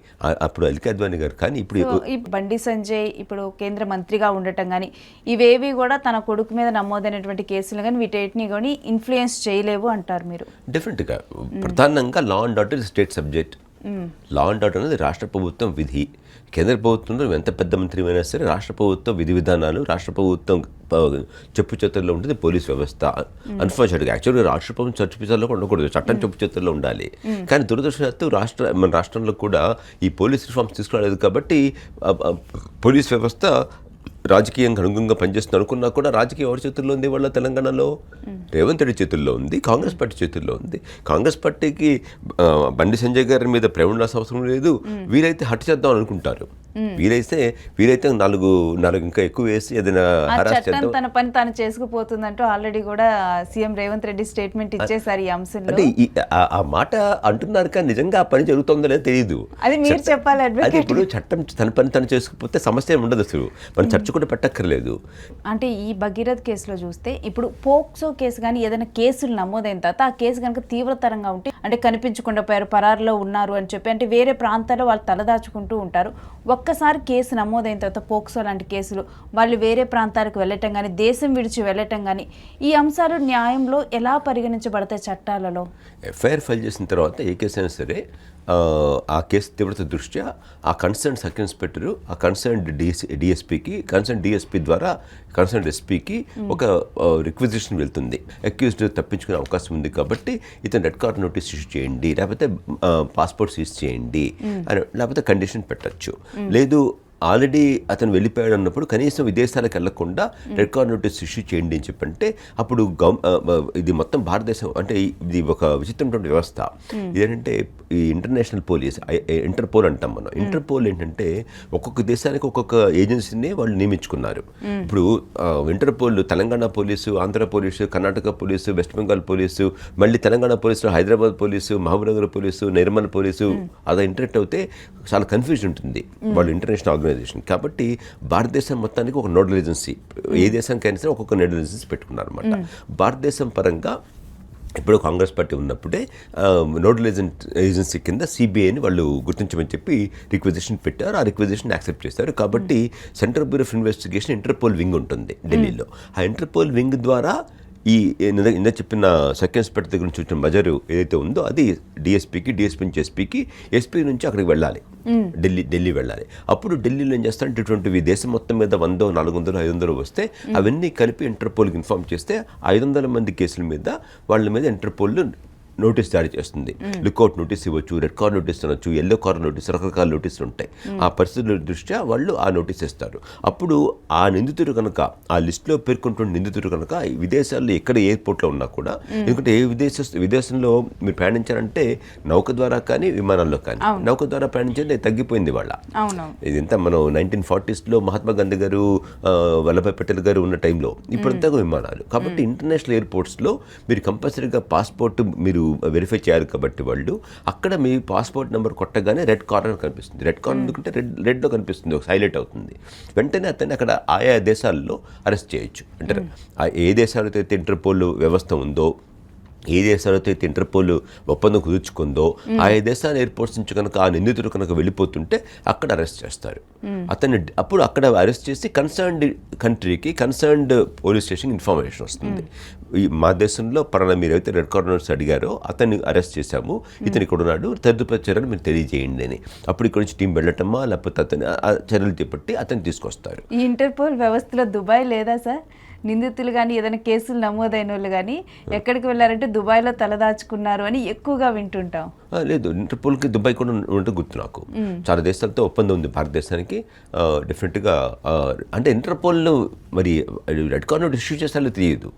అప్పుడు ఎల్కే అద్వానీ గారు కానీ, ఇప్పుడు బండి సంజయ్ ఇప్పుడు కేంద్ర మంత్రిగా ఉండటం కానీ, ఇవేవి కూడా తన కొడుకు మీద నమోదైనటువంటి కేసులు కానీ వీటిని కానీ ఇన్ఫ్లుయెన్స్ చేయలేవు అంటారు మీరు? డెఫినెట్గా. ప్రధానంగా law and order state subject. Law and order అనేది రాష్ట్ర ప్రభుత్వం విధి. కేంద్ర ప్రభుత్వంలో ఎంత పెద్ద మంత్రి అయినా సరే రాష్ట్ర ప్రభుత్వం విధి విధానాలు, రాష్ట్ర ప్రభుత్వం చెప్పు చేతుల్లో ఉంటుంది పోలీస్ వ్యవస్థ. అన్ఫార్చునేట్గా యాక్చువల్గా రాష్ట్ర ప్రభుత్వం చెప్పు చేతుల్లో ఉండకూడదు, చట్టం చెప్పు చేతుల్లో ఉండాలి. కానీ దురదృష్టవశాత్తు మన రాష్ట్రంలో కూడా ఈ పోలీస్ రిఫార్మ్స్ తీసుకురాలేదు కాబట్టి పోలీస్ వ్యవస్థ రాజకీయంగా అనుగుణంగా పనిచేస్తుంది అనుకున్నా కూడా రాజకీయ ఎవరి చేతుల్లో ఉంది? వాళ్ళ తెలంగాణలో రేవంత్ రెడ్డి చేతుల్లో ఉంది, కాంగ్రెస్ పార్టీ చేతుల్లో ఉంది. కాంగ్రెస్ పార్టీకి బండి సంజయ్ గారి మీద ప్రేమ ఉండాల్సిన అవసరం లేదు. వీరైతే హట్ చేద్దాం అనుకుంటారు. వీరైతే నాలుగు ఇంకా ఎక్కువ వేసి ఏదైనా హరాస్ చేద్దాం, తన పని తాను చేసుకుపోతుందంటూ ఆల్రెడీ కూడా సీఎం రేవంత్ రెడ్డి స్టేట్మెంట్ ఇచ్చేసారు ఈ అంశంలో. అంటే ఆ మాట అంటున్నారు కానీ నిజంగా ఆ పని జరుగుతుందో లేదో తెలియదు. అది మీరు చెప్పాలి. అది ఇప్పుడు చట్టం తన పని తను చేసుకుపోతే సమస్య ఉండదు, అసలు మనం చర్చ కూడా పెట్టక్కర్లేదు. అంటే ఈ భగీరథ్ కేసులో చూస్తే ఇప్పుడు పోక్సో కేసు కానీ ఏదైనా కేసులు నమోదైన తర్వాత ఆ కేసు కనుక తీవ్రతరంగా ఉంటే, అంటే కనిపించకుండా పోయారు, పరారులో ఉన్నారు అని చెప్పి, అంటే వేరే ప్రాంతాల్లో వాళ్ళు తలదాచుకుంటూ ఉంటారు. ఒక్కసారి కేసు నమోదైన తర్వాత పోక్సో లాంటి కేసులు వాళ్ళు వేరే ప్రాంతాలకు వెళ్ళటం కానీ, దేశం విడిచి వెళ్ళటం కానీ, ఈ అంశాలు న్యాయంలో ఎలా పరిగణించబడతాయి చట్టాలలో? ఎఫ్ఐఆర్ ఫైల్ చేసిన తర్వాత ఏ కేసు అయినా సరే ఆ కేసు తీవ్రత దృష్ట్యా ఆ కన్సర్న్ సబ్ ఇన్స్పెక్టరు ఆ కన్సర్న్ డిఎస్పీకి, కన్సర్న్ డిఎస్పీ ద్వారా కన్సర్న్ ఎస్పీకి ఒక రిక్విజిషన్ వెళ్తుంది. అక్యూజ్డ్ తప్పించుకునే అవకాశం ఉంది కాబట్టి ఇతను రెడ్ కార్డ్ నోటీస్ ఇష్యూ చేయండి, లేకపోతే పాస్పోర్ట్ సీజ్ చేయండి అని, లేకపోతే కండిషన్ పెట్టచ్చు. లేదు ఆల్రెడీ అతను వెళ్ళిపోయాడు అన్నప్పుడు కనీసం విదేశాలకు వెళ్లకుండా రెడ్ కార్డ్ నోటీస్ ఇష్యూ చేయండి అని చెప్పంటే అప్పుడు ఇది మొత్తం భారతదేశం అంటే ఇది ఒక విచిత్రమైన వ్యవస్థ. ఇదేంటంటే ఈ ఇంటర్నేషనల్ పోలీస్ ఇంటర్పోల్ అంటాం మనం. ఇంటర్పోల్ ఏంటంటే ఒక్కొక్క దేశానికి ఒక్కొక్క ఏజెన్సీని వాళ్ళు నియమించుకున్నారు. ఇప్పుడు Interpol Telangana police, Andhra police, Karnataka police, West Bengal police, మళ్ళీ Telangana police, Hyderabad police, Mahabubnagar police, Nirmal police అలా ఇంటరాక్ట్ అవుతే చాలా కన్ఫ్యూజన్ ఉంటుంది వాళ్ళు ఇంటర్నేషనల్ ఆర్గనైజేషన్. కాబట్టి భారతదేశం మొత్తానికి ఒక నోడల్ ఏజెన్సీ, ఏ దేశానికైనా సరే ఒక్కొక్క నోడల్ ఏజెన్సీ పెట్టుకున్నారు అనమాట. భారతదేశం పరంగా ఇప్పుడు కాంగ్రెస్ పార్టీ ఉన్నప్పుడే నోడల్ ఏజెన్సీ కింద సిబిఐని వాళ్ళు గుర్తించమని చెప్పి రిక్వెజిషన్ పెట్టారు. ఆ రిక్వెజిషన్ యాక్సెప్ట్ చేశారు. కాబట్టి central bureau of investigation interpole wing ఉంటుంది ఢిల్లీలో. ఆ ఇంటర్పోల్ వింగ్ ద్వారా ఈ ఇందా చెప్పిన సెకండ్ ఇన్స్పెక్టర్ దగ్గర నుంచి వచ్చిన మజరు ఏదైతే ఉందో అది డిఎస్పీకి, డిఎస్పీ నుంచి ఎస్పీకి, ఎస్పీ నుంచి అక్కడికి వెళ్ళాలి, ఢిల్లీ వెళ్ళాలి. అప్పుడు ఢిల్లీలో ఏం చేస్తారంటే ఇటువంటివి దేశం మొత్తం మీద 100, 400, 500 వస్తే అవన్నీ కలిపి ఇంటర్పోల్కి ఇన్ఫార్మ్ చేస్తే 500 మంది కేసుల మీద వాళ్ళ మీద ఇంటర్పోల్ నోటీస్ జారీ చేస్తుంది. లుక్అవుట్ నోటీస్ ఇవ్వచ్చు, రెడ్ కార్డ్ నోటీస్ అనొచ్చు, ఎల్లో కార్డ్ నోటీస్, రకరకాల నోటీసులు ఉంటాయి. ఆ పరిస్థితుల దృష్ట్యా వాళ్ళు ఆ నోటీస్ ఇస్తారు. అప్పుడు ఆ నిందితుడు కనుక ఆ లిస్టులో పేర్కొంటున్న నిందితుడు కనుక విదేశాల్లో ఎక్కడ ఎయిర్పోర్ట్లో ఉన్నా కూడా, ఎందుకంటే విదేశంలో మీరు ప్రయాణించారంటే నౌక ద్వారా కానీ విమానాల్లో కానీ, నౌక ద్వారా ప్రయాణించేది తగ్గిపోయింది వాళ్ళ. ఇదంతా మనం 1940s మహాత్మా గాంధీ గారు, వల్లభాయ్ పటేల్ గారు ఉన్న టైంలో, ఇప్పుడంతా విమానాలు. కాబట్టి ఇంటర్నేషనల్ ఎయిర్పోర్ట్స్లో మీరు కంపల్సరీగా పాస్పోర్ట్ మీరు వెరిఫై చేయాలి. కాబట్టి వాళ్ళు అక్కడ మీ పాస్పోర్ట్ నెంబర్ కొట్టగానే రెడ్ కార్నర్ కనిపిస్తుంది. రెడ్ కార్నర్ ఎందుకంటే రెడ్లో కనిపిస్తుంది, హైలైట్ అవుతుంది. వెంటనే అతన్ని అక్కడ ఆయా దేశాల్లో అరెస్ట్ చేయొచ్చు. అంటే ఏ దేశాలతో అయితే ఇంటర్పోల్ వ్యవస్థ ఉందో, ఏ దేశాలతో అయితే ఇంటర్పోల్ ఒప్పందం కుదుర్చుకుందో ఆయా దేశాల ఎయిర్పోర్ట్స్ నుంచి కనుక ఆ నిందితుడు కనుక వెళ్ళిపోతుంటే అక్కడ అరెస్ట్ చేస్తారు అతన్ని. అప్పుడు అక్కడ అరెస్ట్ చేసి కన్సర్న్డ్ కంట్రీకి, కన్సర్న్డ్ పోలీస్ స్టేషన్ ఇన్ఫర్మేషన్ వస్తుంది. మా దేశంలో పలానా మీరైతే రెడ్ కార్నర్స్ అడిగారో అతన్ని అరెస్ట్ చేశాము, ఇతను ఇక్కడ ఉన్నాడు, తదుపరి చర్యలు మీరు తెలియజేయండి అని. అప్పుడు ఇక్కడ నుంచి టీం వెళ్ళటమా లేకపోతే అతను చర్యలు చేపట్టి అతన్ని తీసుకొస్తారు. ఈ ఇంటర్పోల్ వ్యవస్థలో దుబాయ్ లేదా సార్? నిందితులు కానీ ఏదైనా కేసులు నమోదైన వాళ్ళు కానీ ఎక్కడికి వెళ్ళారంటే దుబాయ్లో తలదాచుకున్నారు అని ఎక్కువగా వింటుంటాం. లేదు, ఇంటర్పోల్కి దుబాయ్ కూడా ఉంటే గుర్తు నాకు. చాలా దేశాలతో ఒప్పందం ఉంది భారతదేశానికి. డెఫినెట్గా అంటే ఇంటర్పోల్లో మరి రెడ్ కార్నర్ ఇష్యూ చేస్తారో తెలియదు.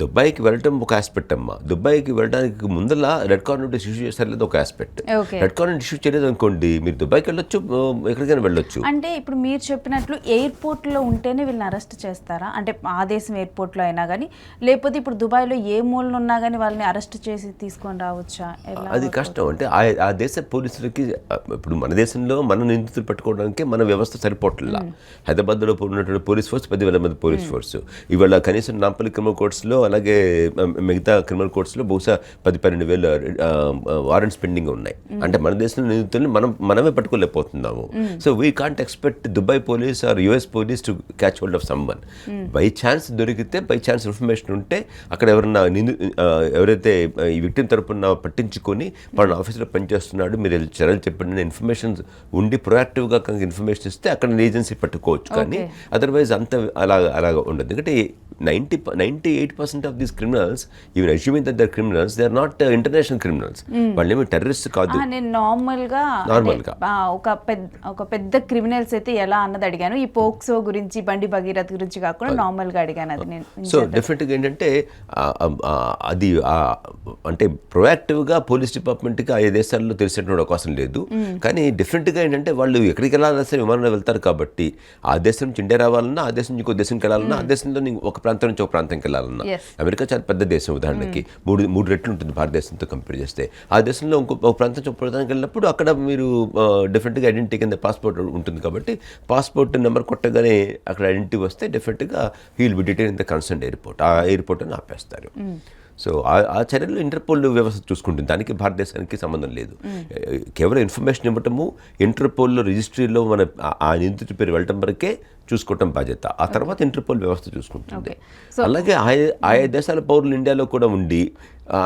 దుబాయ్కి వెళ్ళటం ఒక ఆస్పెక్ట్ అమ్మా. దుబాయ్కి వెళ్ళడానికి ముందర రెడ్ కార్డ్ నోటీస్ ఇష్యూ చేస్తారు ఒక ఆస్పెక్ట్. రెడ్ కార్డ్ ఇష్యూ చేయలేదు అనుకోండి, మీరు దుబాయ్కి వెళ్ళొచ్చు, ఎక్కడికైనా వెళ్ళొచ్చు. అంటే ఇప్పుడు మీరు చెప్పినట్లు ఎయిర్పోర్ట్లో ఉంటేనే వీళ్ళని అరెస్ట్ చేస్తారా? అంటే ఆ దేశం ఎయిర్పోర్ట్లో అయినా కానీ, లేకపోతే ఇప్పుడు దుబాయ్లో ఏ మూలన ఉన్నా కానీ వాళ్ళని అరెస్ట్ చేసి తీసుకొని రావచ్చా? అది కష్టం. అంటే ఆ దేశ పోలీసులకి ఇప్పుడు మన దేశంలో మన నిందితులు పట్టుకోవడానికి మన వ్యవస్థ సరిపోవట్లా. హైదరాబాద్లో ఉన్నటువంటి పోలీస్ ఫోర్స్ 10,000 మంది పోలీస్ ఫోర్స్. ఇవాళ కనీసం నాంపల్లి క్రిమినల్ కోర్ట్స్లో అలాగే మిగతా క్రిమినల్ కోర్ట్స్లో బహుశా 10,000-12,000 వారెంట్స్ పెండింగ్ ఉన్నాయి. అంటే మన దేశంలో నిందితుల్ని మనమే పట్టుకోలేకపోతున్నాము. So we can't expect Dubai police or US police to catch hold of someone. By chance దొరికితే, బై ఛాన్స్ ఇన్ఫర్మేషన్ ఉంటే అక్కడ ఎవరైతే ఈ విక్టిమ్ తరపున పట్టించుకొని మన ఆఫీసులో పనిచేస్తున్నాడు, మీరు చర్యలు చెప్పండి ఇన్ఫర్మేషన్ ఉండి ప్రొయాక్టివ్గా కనుక ఇన్ఫర్మేషన్ ఇస్తే అక్కడ ఏజెన్సీ పట్టుకోవచ్చు. కానీ అదర్వైజ్ అంత అలాగా ఉండదు. ఎందుకంటే 98% of these criminals, even assuming that they're criminals, they are not international criminals. వాళ్ళేమో టెర్రరిస్ట్ కాదు. నేను నార్మల్గా ఒక పెద్ద క్రిమినల్స్ అయితే ఎలా అన్నది అడిగాను. ఈ పోక్సో గురించి, బండి భగీరథ్ గురించి కాకుండా నార్మల్గా అడిగాను. అది నేను సో డెఫినెట్గా ఏంటంటే అది అంటే ప్రొయాక్టివ్గా పోలీస్ డిపార్ట్మెంట్కి ఆ దేశాల్లో తెలిసేటువంటి అవకాశం లేదు. కానీ డెఫినెట్గా ఏంటంటే వాళ్ళు ఎక్కడికి వెళ్ళాలన్నా సరే విమానంలో వెళ్తారు. కాబట్టి ఆ దేశం నుంచి ఇండియా రావాలన్నా, ఆ దేశం నుంచి ఇంకో దేశంకి వెళ్ళాలన్నా, ఆ దేశంలో ఒక ప్రాంతం నుంచి ఒక ప్రాంతంకి వెళ్ళాలన్నా, అమెరికా చాలా పెద్ద దేశం, ఉదాహరణకి 3 రెట్లు ఉంటుంది భారతదేశంతో కంపేర్ చేస్తే. ఆ దేశంలో ఒక ప్రాంతం నుంచి ఒక ప్రాంతానికి వెళ్ళినప్పుడు అక్కడ మీరు డెఫినెట్గా ఐడెంటిటీ కింద పాస్పోర్ట్ ఉంటుంది. కాబట్టి పాస్పోర్ట్ నెంబర్ కొట్టగానే అక్కడ ఐడెంటిటీ వస్తే డెఫినెట్గా he will be detain in the concern airport. ఆ ఎయిర్పోర్ట్ అని ఆపేస్తారు. సో ఆ చర్యలు ఇంటర్పోల్ వ్యవస్థ చూసుకుంటుంది. దానికి భారతదేశానికి సంబంధం లేదు. కేవలం ఇన్ఫర్మేషన్ ఇవ్వటము, ఇంటర్పోల్లో రిజిస్ట్రీలో మన ఆ నిందితుడి పేరు వెళ్ళటం వరకే చూసుకోవటం బాధ్యత. ఆ తర్వాత ఇంటర్పోల్ వ్యవస్థ చూసుకుంటుంది. అలాగే ఆయా దేశాల పౌరులు ఇండియాలో కూడా ఉండి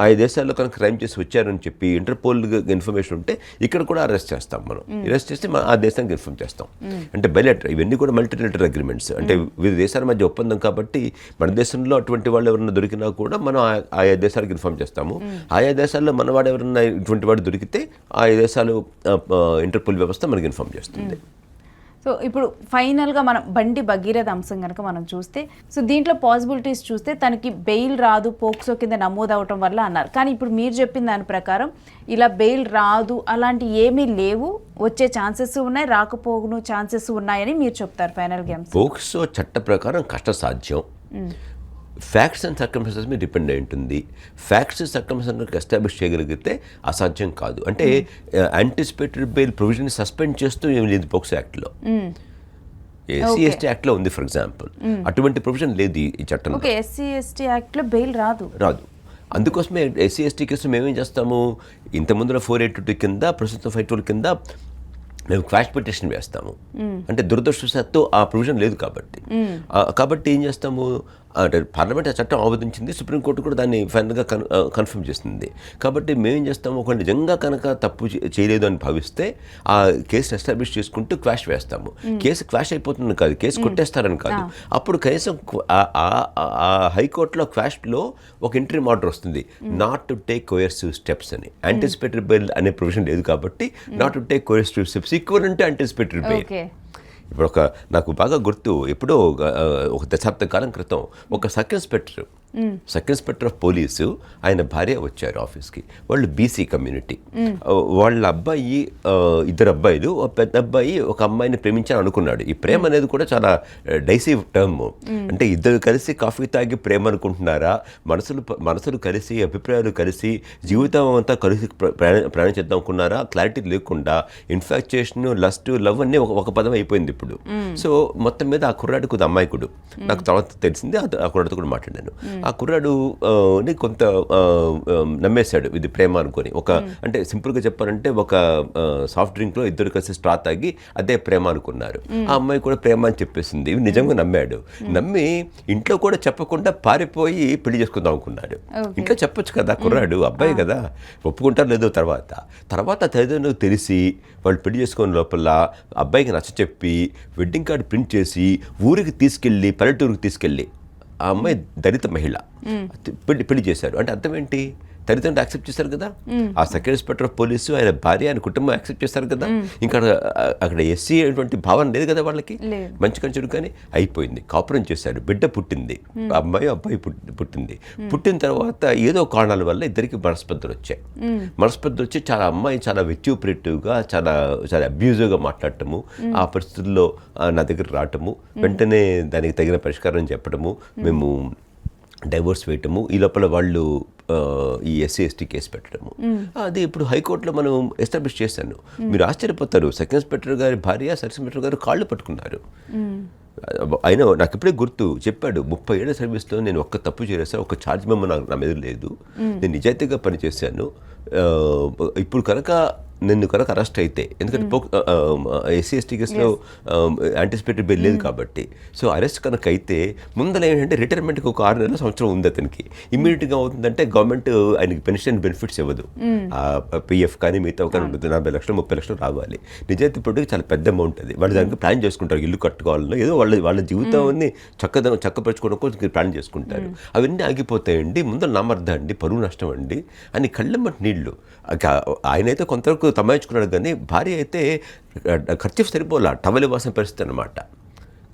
ఆయా దేశాల్లో కనుక క్రైమ్ చేసి వచ్చారని చెప్పి ఇంటర్పోల్ ఇన్ఫర్మేషన్ ఉంటే ఇక్కడ కూడా అరెస్ట్ చేస్తాం. మనం అరెస్ట్ చేస్తే ఆ దేశానికి ఇన్ఫార్మ్ చేస్తాం. అంటే బైలాటరల్, ఇవన్నీ కూడా మల్టీలేటరల్ అగ్రిమెంట్స్. అంటే వివిధ దేశాల మధ్య ఒప్పందం. కాబట్టి మన దేశంలో అటువంటి వాళ్ళు ఎవరైనా దొరికినా కూడా మనం ఆయా దేశాలకు ఇన్ఫార్మ్ చేస్తాము. ఆయా దేశాల్లో మనవాడు ఎవరైనా ఇటువంటి వాడు దొరికితే ఆయా దేశాలు ఇంటర్పోల్ వ్యవస్థ మనకి ఇన్ఫార్మ్ చేస్తుంది. సో ఇప్పుడు ఫైనల్గా మనం బండి భగీరథ అంశం కనుక మనం చూస్తే, సో దీంట్లో పాసిబిలిటీస్ చూస్తే తనకి బెయిల్ రాదు పోక్సో కింద నమోదు అవటం వల్ల అన్నారు. కానీ ఇప్పుడు మీరు చెప్పిన దాని ప్రకారం ఇలా బెయిల్ రాదు అలాంటి ఏమీ లేవు, వచ్చే ఛాన్సెస్ ఉన్నాయి, రాకపోను ఛాన్సెస్ ఉన్నాయని మీరు చెప్తారు ఫైనల్ గేమ్స్. పోక్సో చట్ట ప్రకారం కష్టసాధ్యం. ఫ్యాక్ట్స్ అండ్ సర్కమ్స్టెన్సెస్ మీద డిపెండ్ అయి ఉంటుంది. ఫ్యాక్ట్స్ సర్కమ్స్టెన్సెస్ ఎస్టాబ్లిష్ చేయగలిగితే అసాధ్యం కాదు. అంటే యాంటిసిపేటెడ్ బెయిల్ ప్రొవిజన్ సస్పెండ్ చేస్తూ ఏమి లేదు పోక్సో యాక్ట్లో. ఎస్సీ ఎస్టీ యాక్ట్లో ఉంది ఫర్ ఎగ్జాంపుల్, అటువంటి ప్రొవిజన్ లేదు ఈ చట్టంలో. ఓకే, ఎస్సీ ఎస్టీ యాక్ట్లో బెయిల్ రాదు. అందుకోసమే ఎస్సీ ఎస్టీ కేసు మేమేం చేస్తాము, ఇంతకుముందులో 482 కింద, ప్రస్తుతం 512 కింద మేము క్వాష్ పిటిషన్ వేస్తాము. అంటే దురదృష్టవశాత్తు ఆ ప్రొవిజన్ లేదు కాబట్టి ఏం చేస్తాము, అంటే పార్లమెంట్ ఆ చట్టం ఆమోదించింది, సుప్రీంకోర్టు కూడా దాన్ని ఫైనల్గా కన్ఫర్మ్ చేస్తుంది. కాబట్టి మేమేం చేస్తాము, ఒక నిజంగా కనుక తప్పు చేయలేదు అని భావిస్తే ఆ కేసుని ఎస్టాబ్లిష్ చేసుకుంటూ క్వాష్ వేస్తాము. కేసు క్వాష్ అయిపోతుంది కాదు, కేసు కొట్టేస్తారని కాదు. అప్పుడు కనీసం ఆ హైకోర్టులో క్వాష్లో ఒక ఇంటరీమ్ ఆర్డర్ వస్తుంది, not to take coercive steps అని. యాంటిసిపేటరీ బెయిల్ అనే ప్రొవిజన్ లేదు కాబట్టి not to take coercive steps equivalent to anticipatory bail. ఇప్పుడు నాకు బాగా గుర్తు, ఎప్పుడో ఒక దశాబ్ద కాలం క్రితం ఒక సబ్ ఇన్స్పెక్టర్ ఆఫ్ పోలీసు ఆయన భార్య వచ్చారు ఆఫీస్కి. వాళ్ళు బీసీ కమ్యూనిటీ. వాళ్ళ అబ్బాయి, ఇద్దరు అబ్బాయిలు, ఒక పెద్ద అబ్బాయి ఒక అమ్మాయిని ప్రేమించాలని అనుకున్నాడు. ఈ ప్రేమ అనేది కూడా చాలా డైసీవ్ టర్మ్. అంటే ఇద్దరు కలిసి కాఫీ తాగి ప్రేమ అనుకుంటున్నారా, మనసులు కలిసి, అభిప్రాయాలు కలిసి, జీవితం అంతా కలిసి ప్రయాణం చేద్దాం అనుకున్నారా, క్లారిటీ లేకుండా ఇన్ఫాక్చుయేషన్, లస్ట్, లవ్ అన్నీ ఒక పదం అయిపోయింది ఇప్పుడు. సో మొత్తం మీద ఆ కుర్రాడు కొద్ది అమాయకుడు. నాకు తర్వాత తెలిసింది, ఆ కుర్రాడితో కూడా మాట్లాడాను. ఆ కుర్రాడు కొంత నమ్మేశాడు ఇది ప్రేమ అనుకొని. అంటే సింపుల్గా చెప్పాలంటే ఒక సాఫ్ట్ డ్రింక్లో ఇద్దరు కలిసి స్ట్రా తాగి అదే ప్రేమ అనుకున్నారు. ఆ అమ్మాయి కూడా ప్రేమ అని చెప్పేసింది. ఇవి నిజంగా నమ్మాడు. నమ్మి ఇంట్లో కూడా చెప్పకుండా పారిపోయి పెళ్లి చేసుకుందాం అనుకున్నాడు. ఇంట్లో చెప్పొచ్చు కదా, కుర్రాడు అబ్బాయి కదా, ఒప్పుకుంటారు లేదో తర్వాత తల్లిదండ్రులకు తెలిసి వాళ్ళు పెళ్లి చేసుకున్న లోపల అబ్బాయికి నచ్చ చెప్పి వెడ్డింగ్ కార్డు ప్రింట్ చేసి ఊరికి తీసుకెళ్ళి, పల్లెటూరుకి తీసుకెళ్ళి, ఆ అమ్మాయి దళిత మహిళ, పెళ్లి చేశారు. అంటే అర్థం ఏంటి, తల్లిదండ్రులు యాక్సెప్ట్ చేశారు కదా, ఆ సబ్ ఇన్స్పెక్టర్ ఆఫ్ పోలీసు, ఆయన భార్య, ఆయన కుటుంబం యాక్సెప్ట్ చేశారు కదా. ఇంకా అక్కడ ఎస్సీ అటువంటి భావన లేదు కదా వాళ్ళకి, మంచి చెడు కానీ అయిపోయింది. కాపురం చేశారు, బిడ్డ పుట్టింది, అబ్బాయి పుట్టింది. పుట్టిన తర్వాత ఏదో కారణాల వల్ల ఇద్దరికి మనస్పర్ధలు వచ్చి అమ్మాయి చాలా వెచ్యూపరేటివ్గా, చాలా అబ్యూజివ్గా మాట్లాడటము, ఆ పరిస్థితుల్లో నా దగ్గర రావటము, వెంటనే దానికి తగిన పరిష్కారం చెప్పడము, మేము డైవోర్స్ వేయటము, ఈ లోపల వాళ్ళు ఈ ఎస్సీ ఎస్టీ కేసు పెట్టడము. అది ఇప్పుడు హైకోర్టులో మనం ఎస్టాబ్లిష్ చేశాను. మీరు ఆశ్చర్యపోతారు, సబ్ ఇన్స్పెక్టర్ గారి భార్య సబ్ ఇన్స్పెక్టర్ గారు కాళ్ళు పట్టుకున్నారు. అయినా నాకు ఇప్పుడే గుర్తు చెప్పాడు, 30 ఏళ్ల సర్వీస్లో నేను ఒక్క తప్పు చేయలేదు సార్, ఒక ఛార్జ్ మెమో నా మీద లేదు, నేను నిజాయితీగా పనిచేశాను. ఇప్పుడు కనుక నిన్ను కనుక అరెస్ట్ అయితే, ఎందుకంటే ఎస్సీ ఎస్టీ కేసులో యాంటిసిపేటెడ్ బెయిల్ లేదు కాబట్టి, సో అరెస్ట్ కనుక అయితే ముందర ఏంటంటే రిటైర్మెంట్కి ఒక 6 నెలల సంవత్సరం ఉంది అతనికి. ఇమ్మీడియట్గా అవుతుందంటే గవర్నమెంట్ ఆయనకి పెన్షన్ బెనిఫిట్స్ ఇవ్వదు. పిఎఫ్ కానీ మిగతా కానీ 40 లక్షలు 30 లక్షలు రావాలి. నిజాయితీ పట్టుకు చాలా పెద్ద అమౌంట్ అది. వాళ్ళు దానికి ప్లాన్ చేసుకుంటారు, ఇల్లు కట్టుకోవాలన్నా ఏదో వాళ్ళ జీవితాన్ని చక్కపరచుకోవడం కోసం ప్లాన్ చేసుకుంటారు. అవన్నీ ఆగిపోతాయండి, ముందర నామర్థం అండి, పరువు నష్టం అండి అని కళ్ళమ్మటి నీళ్లు. ఆయనైతే కొంతవరకు తమాయించుకున్నాడు, కానీ భార్య అయితే ఖర్చు సరిపోలా, టవల్ ఇవ్వాల్సిన పరిస్థితి అన్నమాట.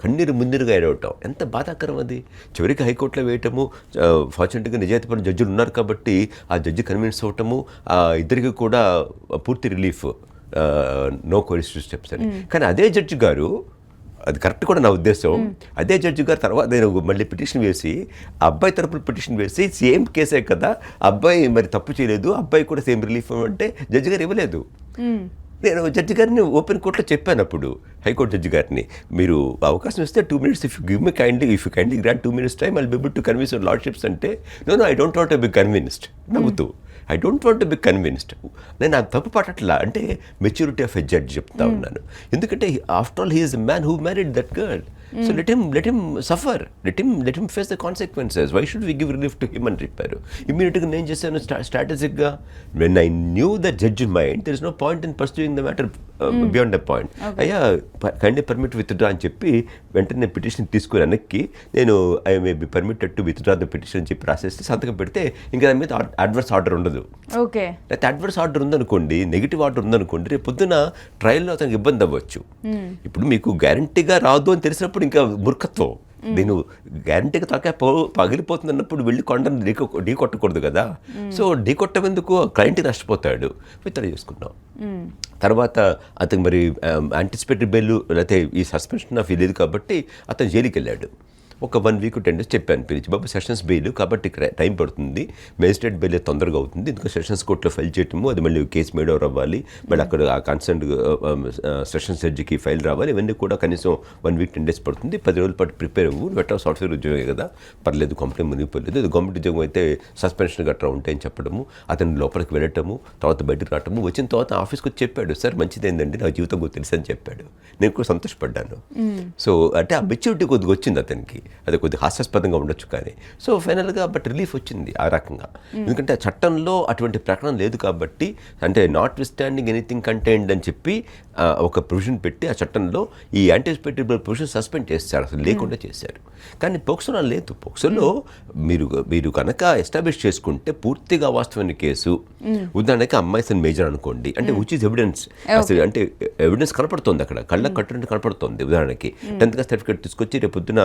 కన్నీరు మున్నీరుగా ఏడవటం ఎంత బాధాకరం అది. చివరికి హైకోర్టులో వేయటము, ఫార్చునేట్గా నిజాయితీపడిన జడ్జిలు ఉన్నారు కాబట్టి ఆ జడ్జి కన్విన్స్ అవ్వటము, ఇద్దరికి కూడా పూర్తి రిలీఫ్, నో కోరిస్టివ్ స్టెప్స్ అని. కానీ అదే జడ్జి గారు, అది కరెక్ట్ కూడా నా ఉద్దేశం, అదే జడ్జి గారు తర్వాత నేను మళ్ళీ పిటిషన్ వేసి, అబ్బాయి తరపున పిటిషన్ వేసి, సేమ్ కేసే కదా, అబ్బాయి మరి తప్పు చేయలేదు, అబ్బాయి కూడా సేమ్ రిలీఫ్ అంటే జడ్జి గారు ఇవ్వలేదు. నేను జడ్జి గారిని ఓపెన్ కోర్టులో చెప్పాను అప్పుడు, హైకోర్టు జడ్జి గారిని, మీరు అవకాశం ఇస్తే 2 minutes, if you kindly grant 2 minutes time, I'll be able to convince your lordships అంటే, no I don't want to be convinced, నవ్వుతూ, I don't want to be convinced. నేను ఆ తప్పు పట్టట్లా, అంటే మెచ్యూరిటీ ఆఫ్ ఎ జడ్జ్ చెప్తా ఉన్నాను. ఎందుకంటే after all he is a man who married that girl. So let him suffer, let him face the consequences. Why should we give relief to him అని చెప్పారు. ఇమ్మీడియట్గా నేను చేశాను స్ట్రాటజిక్గా, when I knew the judge mind, there is no point in pursuing the matter beyond the point. అయ్యా kindly permit withdraw అని చెప్పి వెంటనే petition తీసుకుని వెనక్కి నేను I may be permitted to withdraw the petition అని చెప్పి రాసేస్తే సంతకం పెడితే ఇంకా దాని మీద అడ్వర్స్ ఆర్డర్ ఉండదు. ఓకే, లేకపోతే అడ్వర్స్ ఆర్డర్ ఉందనుకోండి, నెగిటివ్ ఆర్డర్ ఉందనుకోండి, రేపు పొద్దున ట్రయల్లో అతనికి ఇబ్బంది అవ్వచ్చు. ఇప్పుడు మీకు గ్యారంటీగా రాదు అని తెలిసినప్పుడు ఇంకా మూర్ఖత్వం. నేను గ్యారంటీగా తాకే పగిలిపోతుంది అన్నప్పుడు వెళ్ళి కొండను ఢీ కొట్టకూడదు కదా. సో ఢీ కొట్టమెందుకు క్లయింట్కి నష్టపోతాడు. విత్డ్రా చేసుకున్నాం. తర్వాత అతను మరి యాంటిసిపేటెడ్ బెయిల్ లేకపోతే ఈ సస్పెన్షన్ ఆఫ్ లేదు కాబట్టి అతను జైలుకి వెళ్ళాడు. ఒక 1 వీక్ 10 days చెప్పాను పిలిచి, బాబు సెషన్స్ బెయిల్ కాబట్టి టైం పడుతుంది, మేజిస్ట్రేట్ బెయిల్ తొందరగా అవుతుంది, ఎందుకంటే సెషన్స్ కోర్టులో ఫైల్ చేయటము, అది మళ్ళీ కేసు మేడ్ ఓవర్ అవ్వాలి, మళ్ళీ అక్కడ ఆ కన్సర్న్ సెషన్స్ జడ్జికి ఫైల్ రావాలి, ఇవన్నీ కూడా కనీసం 1 week 10 days పడుతుంది. 10 రోజుల పాటు ప్రిపేర్ అవ్వు, వెట్ట సాఫ్ట్వేర్ ఉద్యోగం కదా, పర్లేదు, కంపెనీ మునిగిపోలేదు, అది గవర్నమెంట్ ఉద్యోగం అయితే సస్పెన్షన్ గట్రా ఉంటాయని చెప్పడము, అతను లోపలికి వెళ్ళటము, తర్వాత బయటకు రావటము, వచ్చిన తర్వాత ఆఫీస్కి వచ్చి చెప్పాడు, సార్ మంచిదేందండి, నా జీవితం కొద్ది తెలుసు అని చెప్పాడు. నేను కూడా సంతోషపడ్డాను. సో అంటే ఆ మెచ్యూరిటీ కొద్దిగా వచ్చింది అతనికి, అది కొద్దిగా హాస్యాస్పదంగా ఉండొచ్చు కానీ. సో ఫైనల్గా బట్ రిలీఫ్ వచ్చింది ఆ రకంగా. ఎందుకంటే ఆ చట్టంలో అటువంటి ప్రకటన లేదు కాబట్టి, అంటే నాట్ విత్స్టాండింగ్ ఎనీథింగ్ కంటైన్డ్ అని చెప్పి ఒక ప్రొవిజన్ పెట్టి ఆ చట్టంలో ఈ యాంటిసిపేటెడ్ ప్రొవిజన్ సస్పెండ్ చేశారు, అసలు లేకుండా చేశారు. కానీ పోక్సోలో లేదు. పోక్సోలో మీరు కనుక ఎస్టాబ్లిష్ చేసుకుంటే పూర్తిగా వాస్తవమైన కేసు, ఉదాహరణకి అమ్మాయి సన్ మేజర్ అనుకోండి, అంటే విచ్ ఈజ్ ఎవిడెన్స్, అసలు అంటే ఎవిడెన్స్ కనపడుతుంది అక్కడ, కళ్ళకు కట్టినట్టు కనపడుతుంది. ఉదాహరణకి 10th క్లాస్ సర్టిఫికేట్ తీసుకొచ్చి రేపు పొద్దున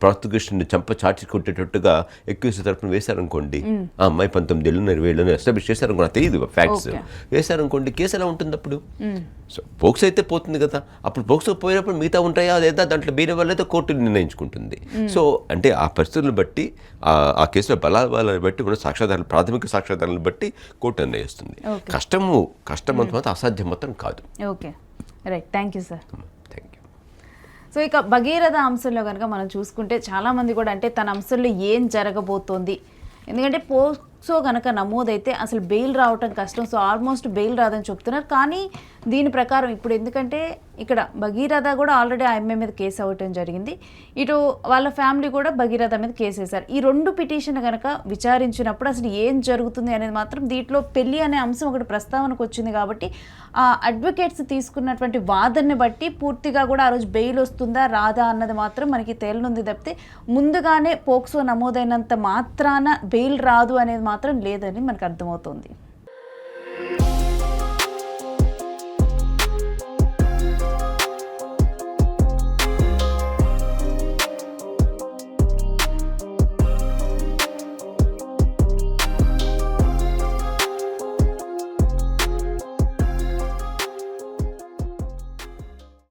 ప్రాసిక్యూషన్ చార్జ్ కొట్టేటట్టుగా ఎక్యూజ్ తరపున వేశారనుకోండి, ఆ అమ్మాయి 19 ఏళ్ళు 20 ఏళ్ళు ఎస్టాబ్లిష్ చేశారనుకో, నాకు తెలియదు ఫ్యాక్ట్స్, వేశారనుకోండి, కేసు ఎలా ఉంటుంది అప్పుడు? సో పోక్సో అయితే పోతుంది కదా. అప్పుడు పోక్సో పోయినప్పుడు మిగతా ఉంటాయా లేదా దాంట్లో బీన వల్ల అయితే కోర్టు నిర్ణయించుకుంటుంది. సో అంటే ఆ పరిస్థితులను బట్టి, ఆ కేసులో బలాలను బట్టి ఉన్న సాక్ష్యాధారాలు, ప్రాథమిక సాక్ష్యాధారాలను బట్టి కోర్టు నిర్ణయిస్తుంది. కష్టం అంత మాత్రం అసాధ్యం మాత్రం కాదు. Okay, right, thank you sir. Thank you. So ఇక భగీరథ అంశంలో కనుక మనం చూసుకుంటే చాలామంది కూడా అంటే తన అంశంలో ఏం జరగబోతోంది, ఎందుకంటే పోక్సో కనుక నమోదైతే అసలు బెయిల్ రావటం కష్టం, సో ఆల్మోస్ట్ బెయిల్ రాదని చెప్తున్నారు. కానీ దీని ప్రకారం ఇప్పుడు ఎందుకంటే ఇక్కడ భగీరథ కూడా ఆల్రెడీ ఆ అమ్మాయి మీద కేసు అవ్వటం జరిగింది, ఇటు వాళ్ళ ఫ్యామిలీ కూడా భగీరథ మీద కేసు వేశారు. ఈ 2 పిటిషన్ కనుక విచారించినప్పుడు అసలు ఏం జరుగుతుంది అనేది మాత్రం దీంట్లో పెళ్లి అనే అంశం ఒకటి ప్రస్తావనకు వచ్చింది కాబట్టి ఆ అడ్వకేట్స్ తీసుకున్నటువంటి వాదనని బట్టి పూర్తిగా కూడా ఆ రోజు బెయిల్ వస్తుందా రాదా అన్నది మాత్రం మనకి తేలనుంది తప్పితే ముందుగానే పోక్సో నమోదైనంత మాత్రాన బెయిల్ రాదు అనేది మాత్రం లేదని మనకు అర్థమవుతుంది.